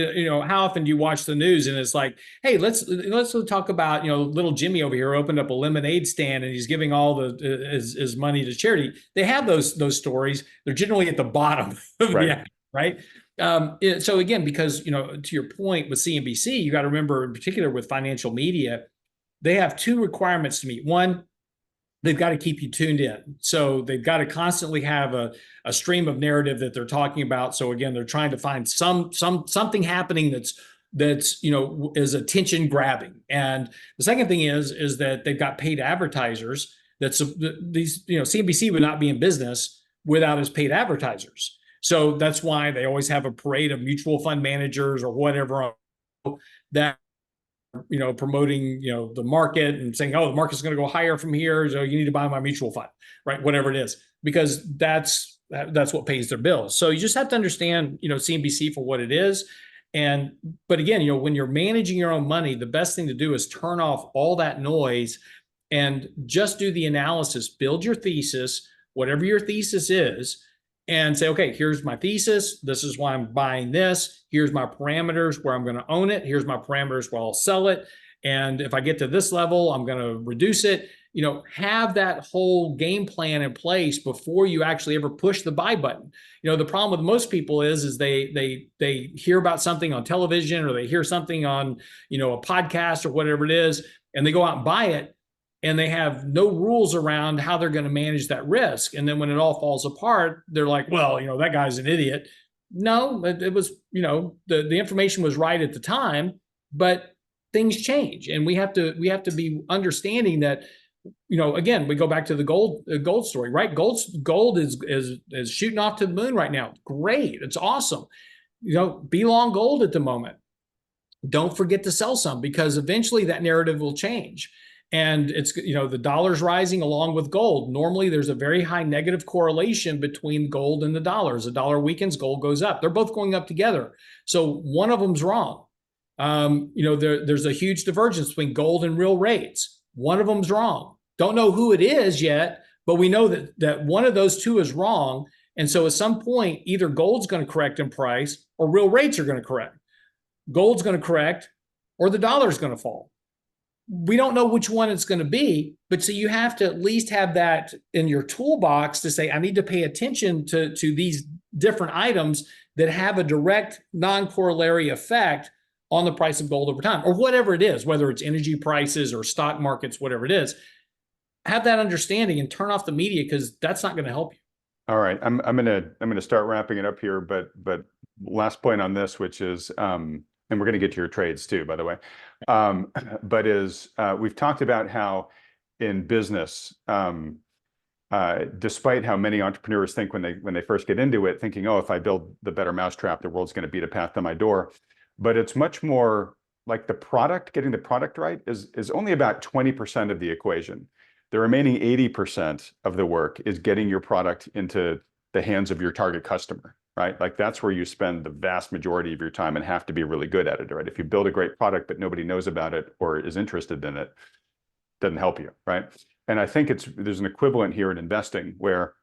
How often do you watch the news and it's like, hey, let's talk about little Jimmy over here opened up a lemonade stand and he's giving all his money to charity. They have those stories. They're generally at the bottom of the act, right? So again, because to your point with CNBC, you got to remember, in particular with financial media, they have two requirements to meet. One, they've got to keep you tuned in. So they've got to constantly have a stream of narrative that they're talking about. So again, they're trying to find something happening that's is attention grabbing. And the second thing is that they've got paid advertisers. These CNBC would not be in business without its paid advertisers. So that's why they always have a parade of mutual fund managers or whatever that promoting the market and saying, oh, the market's going to go higher from here, so you need to buy my mutual fund, right? Whatever it is, because that's what pays their bills. So you just have to understand CNBC for what it is. But again, when you're managing your own money, the best thing to do is turn off all that noise and just do the analysis, build your thesis, whatever your thesis is, and say, okay, here's my thesis. This is why I'm buying this. Here's my parameters where I'm going to own it. Here's my parameters where I'll sell it. And if I get to this level, I'm going to reduce it. Have that whole game plan in place before you actually ever push the buy button. The problem with most people is they hear about something on television, or they hear something on, a podcast or whatever it is, and they go out and buy it. And they have no rules around how they're going to manage that risk. And then when it all falls apart, they're like, well, that guy's an idiot. No, it was, the information was right at the time. but things change, and we have to be understanding that, again, we go back to the gold story, right? Gold is shooting off to the moon right now. Great, it's awesome. Be long gold at the moment. Don't forget to sell some, because eventually that narrative will change. And it's, the dollar's rising along with gold. Normally there's a very high negative correlation between gold and the dollars. The dollar weakens, gold goes up. They're both going up together. So one of them's wrong. There's a huge divergence between gold and real rates. One of them's wrong. Don't know who it is yet, but we know that one of those two is wrong. And so at some point, either gold's going to correct in price or real rates are going to correct. Gold's going to correct or the dollar's going to fall. We don't know which one it's going to be, but so you have to at least have that in your toolbox to say, I need to pay attention to these different items that have a direct non-corollary effect on the price of gold over time, or whatever it is, whether it's energy prices or stock markets, whatever it is. Have that understanding and turn off the media, because that's not going to help you. All right, I'm gonna start wrapping it up here, but last point on this, which is and we're going to get to your trades too, by the way. But we've talked about how in business, despite how many entrepreneurs think when they first get into it, thinking, oh, if I build the better mousetrap, the world's going to beat a path to my door. But it's much more like getting the product right is only about 20% of the equation. The remaining 80% of the work is getting your product into the hands of your target customer. Right? Like that's where you spend the vast majority of your time and have to be really good at it, right? If you build a great product, but nobody knows about it or is interested in it, it doesn't help you, right? And I think there's an equivalent here in investing where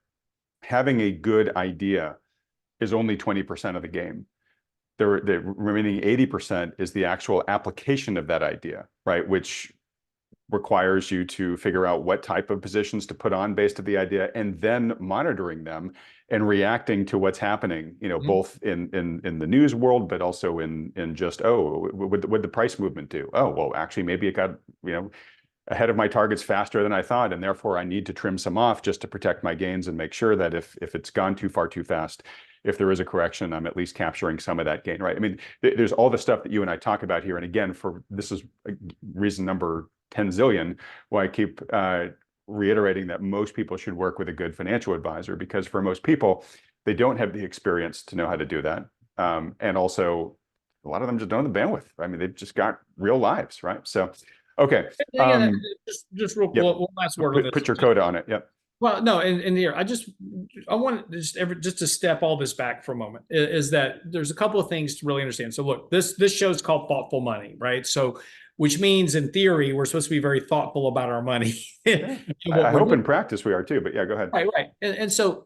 having a good idea is only 20% of the game. The remaining 80% is the actual application of that idea, right? Which requires you to figure out what type of positions to put on based on the idea, and then monitoring them and reacting to what's happening, both in the news world, but also in just, what the price movement do? Oh, well, actually, maybe it got, ahead of my targets faster than I thought, and therefore I need to trim some off just to protect my gains and make sure that if it's gone too far too fast, if there is a correction, I'm at least capturing some of that gain, right? I mean, there's all the stuff that you and I talk about here. And again, this is reason number 10 zillion why I keep reiterating that most people should work with a good financial advisor, because for most people, they don't have the experience to know how to do that. And also, a lot of them just don't have the bandwidth. I mean, they've just got real lives, right? So, okay. Just real one last word on this. Put your coda on it. Yep. Well, no, and here I want just to step all this back for a moment. Is that there's a couple of things to really understand. So look, this show is called Thoughtful Money, right? So, which means in theory we're supposed to be very thoughtful about our money. I hope in practice we are too. But yeah, go ahead. Right. And so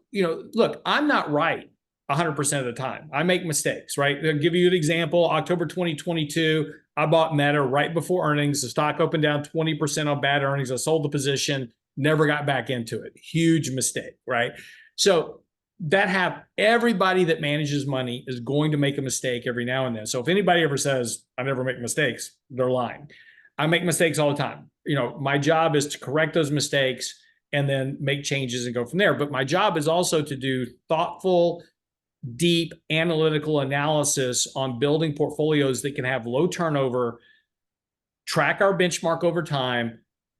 look, I'm not right 100% of the time. I make mistakes, right? I'll give you an example. October 2022, I bought Meta right before earnings. The stock opened down 20% on bad earnings. I sold the position. Never got back into it. Huge mistake, right? So everybody that manages money is going to make a mistake every now and then. So if anybody ever says, I never make mistakes, they're lying. I make mistakes all the time. My job is to correct those mistakes and then make changes and go from there. But my job is also to do thoughtful, deep analytical analysis on building portfolios that can have low turnover, track our benchmark over time,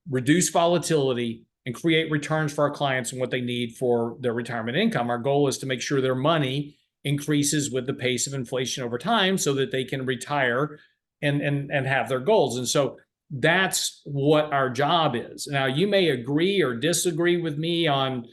reduce volatility, and create returns for our clients and what they need for their retirement income. Our goal is to make sure their money increases with the pace of inflation over time so that they can retire and have their goals. And so that's what our job is. Now, you may agree or disagree with me on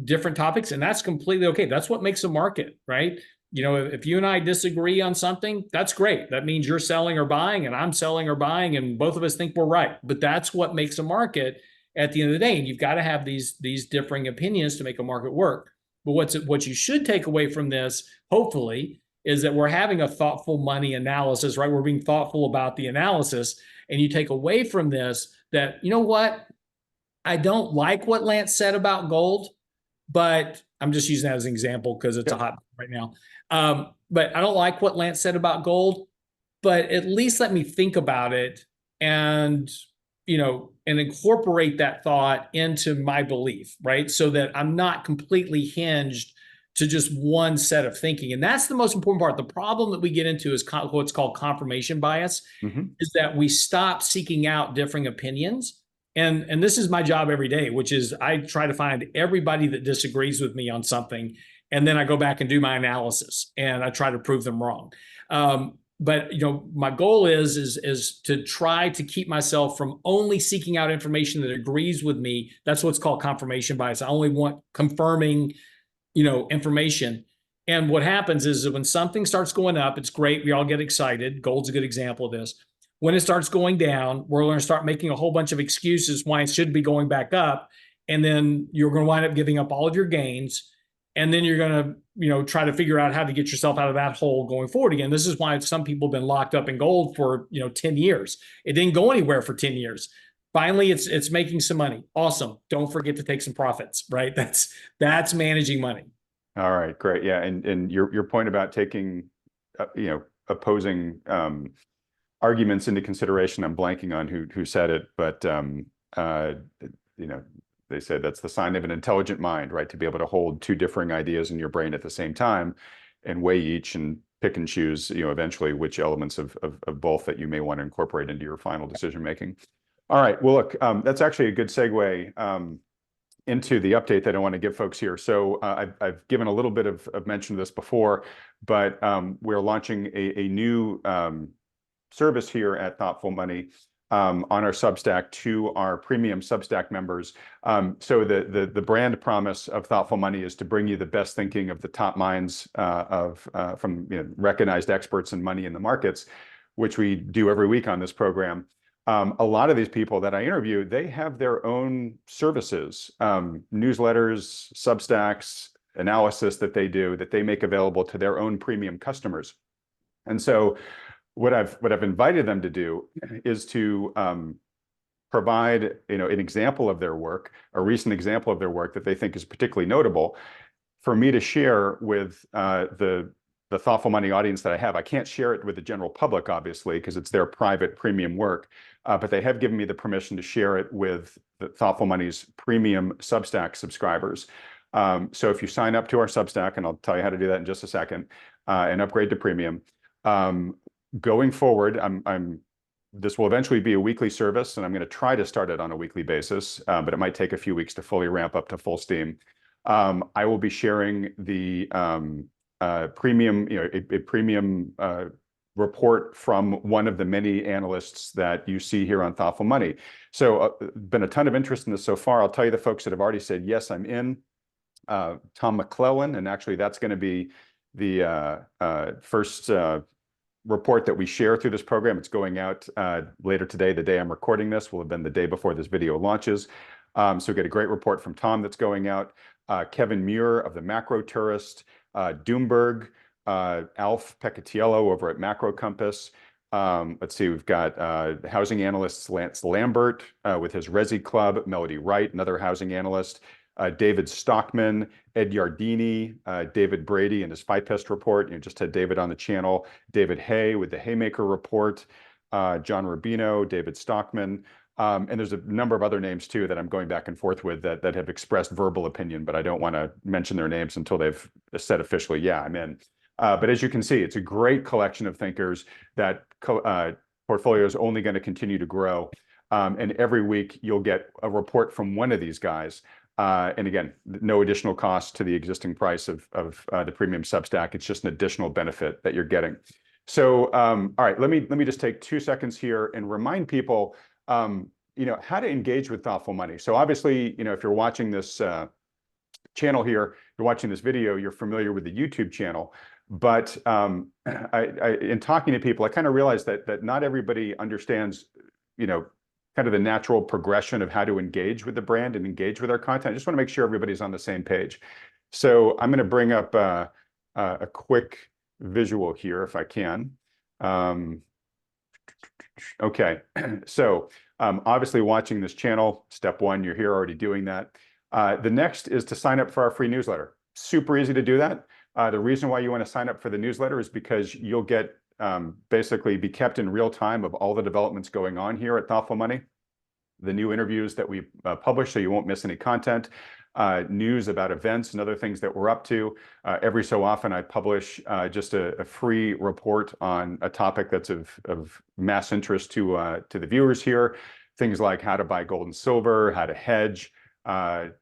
different topics, and that's completely okay. That's what makes a market, right? If you and I disagree on something, that's great. That means you're selling or buying and I'm selling or buying, and both of us think we're right. But that's what makes a market at the end of the day. And you've got to have these differing opinions to make a market work. But what you should take away from this, hopefully, is that we're having a thoughtful money analysis, right? We're being thoughtful about the analysis. And you take away from this that, you know what? I don't like what Lance said about gold, but I'm just using that as an example because it's a hot right now. But I don't like what Lance said about gold, but at least let me think about it and incorporate that thought into my belief, right? So that I'm not completely hinged to just one set of thinking. And that's the most important part. The problem that we get into is what's called confirmation bias, is that we stop seeking out differing opinions. And this is my job every day, which is I try to find everybody that disagrees with me on something, and then I go back and do my analysis and I try to prove them wrong. But my goal is to try to keep myself from only seeking out information that agrees with me. That's what's called confirmation bias. I only want confirming information. And what happens is that when something starts going up, it's great. We all get excited. Gold's a good example of this. When it starts going down, we're going to start making a whole bunch of excuses why it should be going back up. And then you're going to wind up giving up all of your gains. And then you're going to, try to figure out how to get yourself out of that hole going forward again. This is why some people have been locked up in gold for, 10 years. It didn't go anywhere for 10 years. Finally, it's making some money. Awesome. Don't forget to take some profits, right? That's managing money. All right, great. Yeah, and your point about taking, opposing arguments into consideration. I'm blanking on who said it, but they said that's the sign of an intelligent mind, right? To be able to hold two differing ideas in your brain at the same time, and weigh each and pick and choose, eventually which elements of both that you may want to incorporate into your final decision making. All right. Well, look, that's actually a good segue into the update that I want to give folks here. So I've given a little bit of mention of this before, but we're launching a new service here at Thoughtful Money on our Substack to our premium Substack members. So the brand promise of Thoughtful Money is to bring you the best thinking of the top minds from recognized experts in money in the markets, which we do every week on this program. A lot of these people that I interview, they have their own services, newsletters, Substacks, analysis that they do that they make available to their own premium customers. And so what I've invited them to do is to provide an example of their work, a recent example of their work that they think is particularly notable, for me to share with the Thoughtful Money audience that I have. I can't share it with the general public, obviously, because it's their private premium work, but they have given me the permission to share it with the Thoughtful Money's premium Substack subscribers. So if you sign up to our Substack, and I'll tell you how to do that in just a second, and upgrade to premium, going forward, this will eventually be a weekly service, and I'm going to try to start it on a weekly basis, but it might take a few weeks to fully ramp up to full steam. I will be sharing the premium, a premium report from one of the many analysts that you see here on Thoughtful Money. So been a ton of interest in this so far. I'll tell you the folks that have already said, yes, I'm in. Tom McClellan, and actually that's going to be the first report that we share through this program. It's going out later today. The day I'm recording this will have been the day before this video launches. So we get a great report from Tom that's going out. Kevin Muir of the Macro Tourist, Doomberg, Alf Peccatiello over at Macro Compass. Let's see, we've got housing analyst Lance Lambert with his Resi Club, Melody Wright, another housing analyst, David Stockman, Ed Yardini, David Brady and his FIPEST report. You just had David on the channel. David Hay with the Haymaker report, John Rubino, David Stockman. And there's a number of other names too that I'm going back and forth with that have expressed verbal opinion, but I don't want to mention their names until they've said officially, yeah, I'm in. But as you can see, it's a great collection of thinkers that portfolio is only going to continue to grow. And every week you'll get a report from one of these guys. And again, no additional cost to the existing price of the premium Substack. It's just an additional benefit that you're getting. So, all right, let me just take 2 seconds here and remind people how to engage with Thoughtful Money. So obviously, if you're watching this channel here, you're watching this video, you're familiar with the YouTube channel. But in talking to people, I kind of realized that not everybody understands, kind of the natural progression of how to engage with the brand and engage with our content. I just want to make sure everybody's on the same page. So I'm going to bring up a quick visual here if I can. Okay, so obviously watching this channel, step one, you're here already doing that. The next is to sign up for our free newsletter. Super easy to do that. The reason why you want to sign up for the newsletter is because you'll get basically be kept in real time of all the developments going on here at Thoughtful Money. the new interviews that we publish, so you won't miss any content. News about events and other things that we're up to. Every so often, I publish just a free report on a topic that's of mass interest to the viewers here. Things like how to buy gold and silver, how to hedge. I've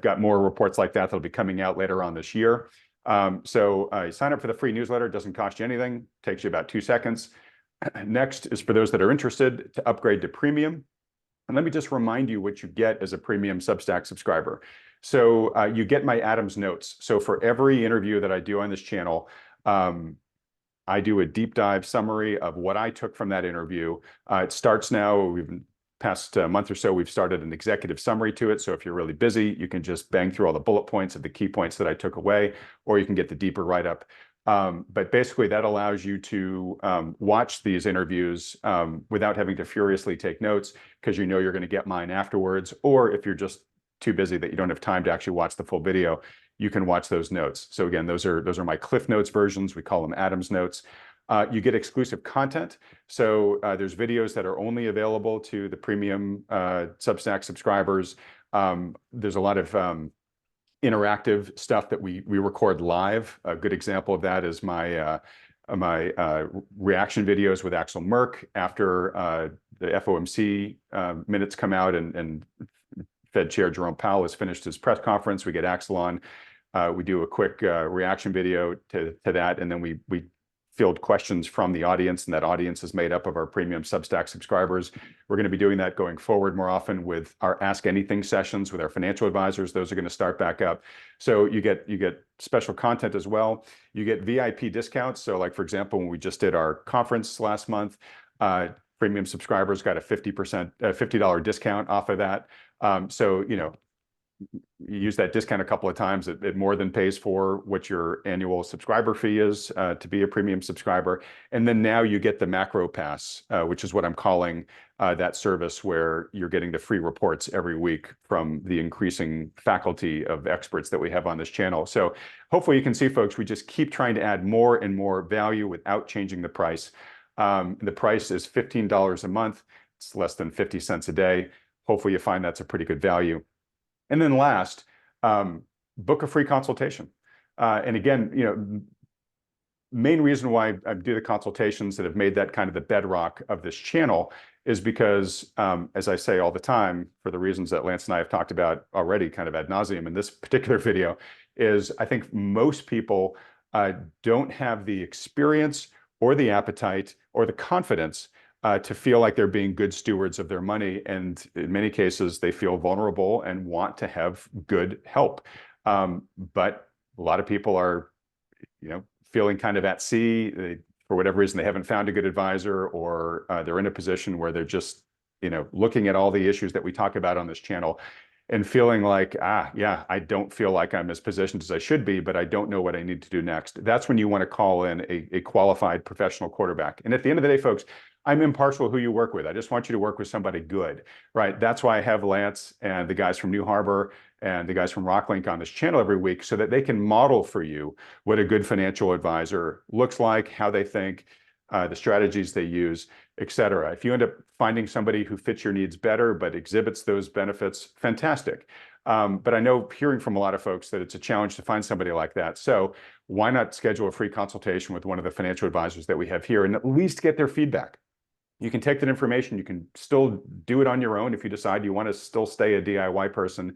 got more reports like that that'll be coming out later on this year. So sign up for the free newsletter. It doesn't cost you anything. Takes you about 2 seconds. Next is for those that are interested to upgrade to premium. And let me just remind you what you get as a premium Substack subscriber. So you get my Adams notes. So for every interview that I do on this channel, I do a deep dive summary of what I took from that interview. It starts now. We've past month or so, we've started an executive summary to it. So if you're really busy, you can just bang through all the bullet points of the key points that I took away, or you can get the deeper write-up. But basically that allows you to watch these interviews without having to furiously take notes, because you know you're going to get mine afterwards. Or if you're just too busy that you don't have time to actually watch the full video, you can watch those notes. So again, those are my Cliff Notes versions. We call them Adams notes. You get exclusive content. So there's videos that are only available to the premium Substack subscribers. There's a lot of interactive stuff that we record live. A good example of that is my reaction videos with Axel Merck after the FOMC minutes come out and Fed Chair Jerome Powell has finished his press conference. We get Axel on. We do a quick reaction video to that, and then we field questions from the audience, and that audience is made up of our premium Substack subscribers. We're going to be doing that going forward more often with our Ask Anything sessions with our financial advisors. Those are going to start back up. So you get special content as well. You get VIP discounts. So like, for example, when we just did our conference last month, premium subscribers got a $50 discount off of that. So, you know, you use that discount a couple of times, it more than pays for what your annual subscriber fee is to be a premium subscriber. And then now you get the macro pass, which is what I'm calling that service, where you're getting the free reports every week from the increasing faculty of experts that we have on this channel. So hopefully you can see, folks, we just keep trying to add more and more value without changing the price. The price is $15 a month. It's less than 50 cents a day. Hopefully you find that's a pretty good value. And then last, book a free consultation. And again, you know, main reason why I do the consultations that have made that kind of the bedrock of this channel is because, as I say all the time, for the reasons that Lance and I have talked about already kind of ad nauseum in this particular video, is I think most people don't have the experience or the appetite or the confidence to feel like they're being good stewards of their money. And in many cases, they feel vulnerable and want to have good help. But a lot of people are, you know, feeling kind of at sea. For whatever reason, they haven't found a good advisor, or they're in a position where they're just, you know, looking at all the issues that we talk about on this channel and feeling like, yeah, I don't feel like I'm as positioned as I should be, but I don't know what I need to do next. That's when you want to call in a qualified professional quarterback. And at the end of the day, folks, I'm impartial who you work with. I just want you to work with somebody good, right? That's why I have Lance and the guys from New Harbor and the guys from Rocklink on this channel every week, so that they can model for you what a good financial advisor looks like, how they think, the strategies they use, et cetera. If you end up finding somebody who fits your needs better but exhibits those benefits, fantastic. But I know, hearing from a lot of folks, that it's a challenge to find somebody like that. So why not schedule a free consultation with one of the financial advisors that we have here and at least get their feedback? You can take that information, you can still do it on your own if you decide you want to still stay a DIY person,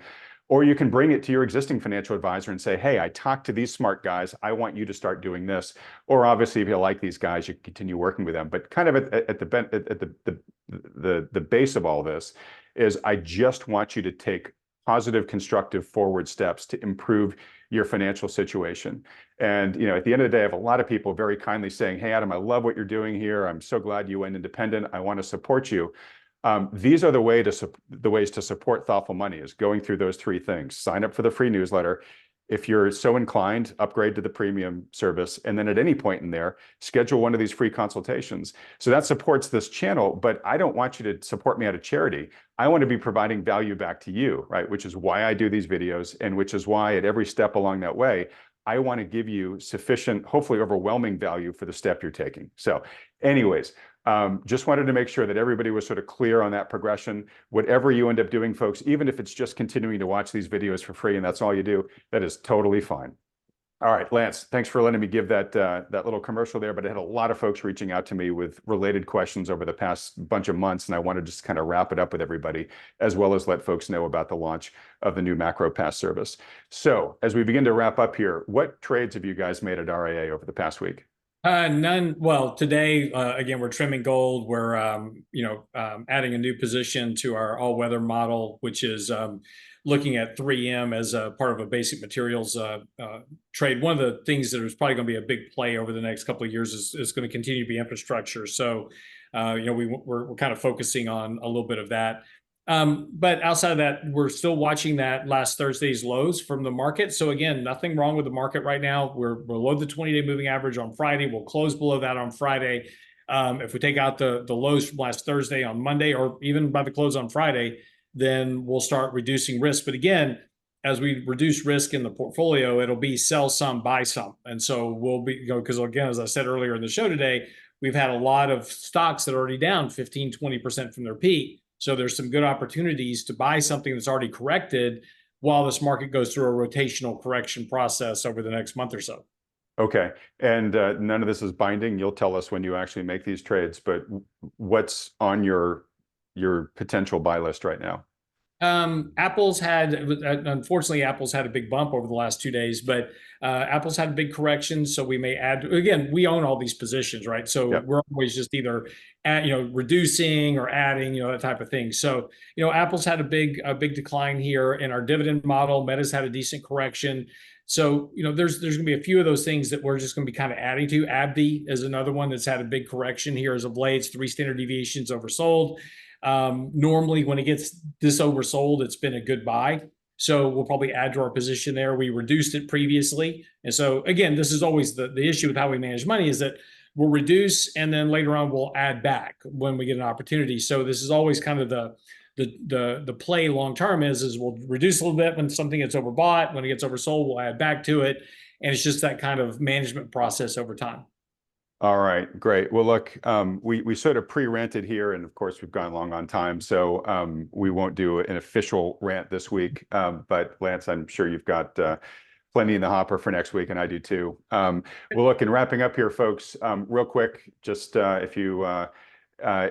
or you can bring it to your existing financial advisor and say, hey, I talked to these smart guys, I want you to start doing this. Or obviously, if you like these guys, you can continue working with them. But kind of at the base of all this is, I just want you to take positive, constructive forward steps to improve your financial situation. And, you know, at the end of the day, I have a lot of people very kindly saying, hey, Adam, I love what you're doing here. I'm so glad you went independent. I want to support you. These are the ways to support thoughtful money, is going through those three things. Sign up for the free newsletter. If you're so inclined, upgrade to the premium service. And then at any point in there, schedule one of these free consultations. So that supports this channel, but I don't want you to support me out of charity. I want to be providing value back to you, right? Which is why I do these videos, and which is why at every step along that way, I want to give you sufficient, hopefully overwhelming value for the step you're taking. So anyways, Just wanted to make sure that everybody was sort of clear on that progression. Whatever you end up doing, folks, even if it's just continuing to watch these videos for free and that's all you do, that is totally fine. All right, Lance, thanks for letting me give that that little commercial there, but I had a lot of folks reaching out to me with related questions over the past bunch of months, and I want to just kind of wrap it up with everybody, as well as let folks know about the launch of the new Macro Pass service. So as we begin to wrap up here, what trades have you guys made at RIA over the past week? None. Well, today, again, we're trimming gold. We're, adding a new position to our all-weather model, which is looking at 3M as a part of a basic materials trade. One of the things that is probably going to be a big play over the next couple of years is going to continue to be infrastructure. So, we're kind of focusing on a little bit of that. But outside of that, we're still watching that last Thursday's lows from the market. So again, nothing wrong with the market right now. We're below the 20-day moving average on Friday. We'll close below that on Friday. If we take out the lows from last Thursday on Monday, or even by the close on Friday, then we'll start reducing risk. But again, as we reduce risk in the portfolio, it'll be sell some, buy some. And so we'll be, because again, as I said earlier in the show today, we've had a lot of stocks that are already down 15, 20% from their peak. So there's some good opportunities to buy something that's already corrected while this market goes through a rotational correction process over the next month or so. Okay, and none of this is binding. You'll tell us when you actually make these trades, but what's on your potential buy list right now? Unfortunately, Apple's had a big bump over the last 2 days, but Apple's had a big correction. So we may add, again, we own all these positions, right? So Yep. we're always just either reducing or adding, that type of thing. So, Apple's had a big decline here in our dividend model. Meta's had a decent correction. So, there's going to be a few of those things that we're just going to be kind of adding to. AbbVie is another one that's had a big correction here as of late. It's 3 standard deviations oversold. Normally when it gets this oversold, it's been a good buy. So we'll probably add to our position there. We reduced it previously. And so again, this is always the issue with how we manage money, is that we'll reduce and then later on we'll add back when we get an opportunity. So this is always kind of the play long term is we'll reduce a little bit when something gets overbought. When it gets oversold, we'll add back to it. And it's just that kind of management process over time. All right, great. Well, look, we sort of pre-ranted here, and of course we've gone long on time, so we won't do an official rant this week. But Lance, I'm sure you've got plenty in the hopper for next week, and I do too. Well, look, in wrapping up here, folks, real quick, just if you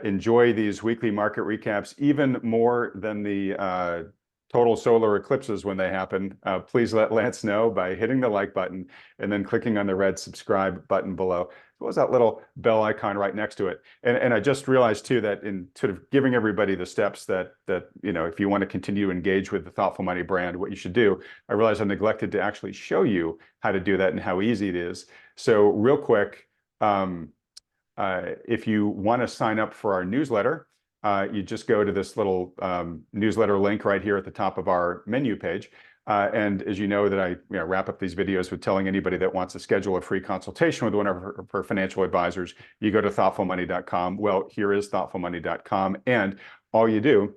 enjoy these weekly market recaps even more than the total solar eclipses when they happen, please let Lance know by hitting the like button and then clicking on the red subscribe button below. What was that little bell icon right next to it? And I just realized too that in sort of giving everybody the steps that if you want to continue to engage with the Thoughtful Money brand, what you should do, I realized I neglected to actually show you how to do that and how easy it is. So real quick, if you want to sign up for our newsletter, you just go to this little newsletter link right here at the top of our menu page. And as you know that I wrap up these videos with telling anybody that wants to schedule a free consultation with one of our financial advisors, you go to thoughtfulmoney.com. Well, here is thoughtfulmoney.com. And all you do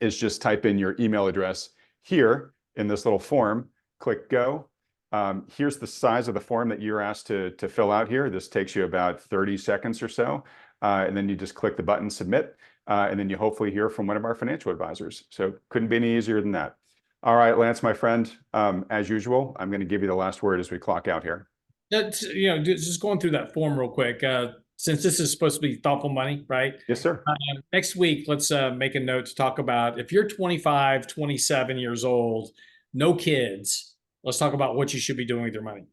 is just type in your email address here in this little form, click go. Here's the size of the form that you're asked to fill out here. This takes you about 30 seconds or so. And then you just click the button submit. And then you hopefully hear from one of our financial advisors. So couldn't be any easier than that. All right, Lance, my friend, as usual, I'm going to give you the last word as we clock out here. That's, just going through that form real quick. Since this is supposed to be thoughtful money, right? Yes, sir. Next week, let's make a note to talk about if you're 25, 27 years old, no kids, let's talk about what you should be doing with your money.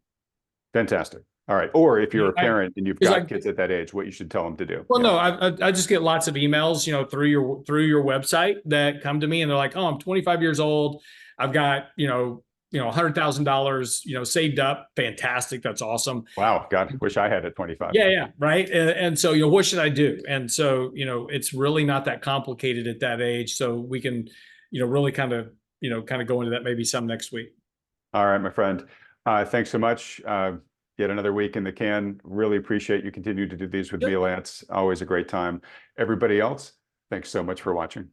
Fantastic. All right. Or if you're a parent and you've got kids at that age, what you should tell them to do. Well, no, I just get lots of emails, through your website that come to me and they're like, oh, I'm 25 years old. I've got, $100,000, saved up. Fantastic. That's awesome. Wow. God, wish I had at 25. Yeah. Right. And so, what should I do? And so, it's really not that complicated at that age. So we can, really kind of go into that maybe some next week. All right, my friend. Thanks so much. Yet another week in the can. Really appreciate you continuing to do these with me, Lance. Always a great time. Everybody else, thanks so much for watching.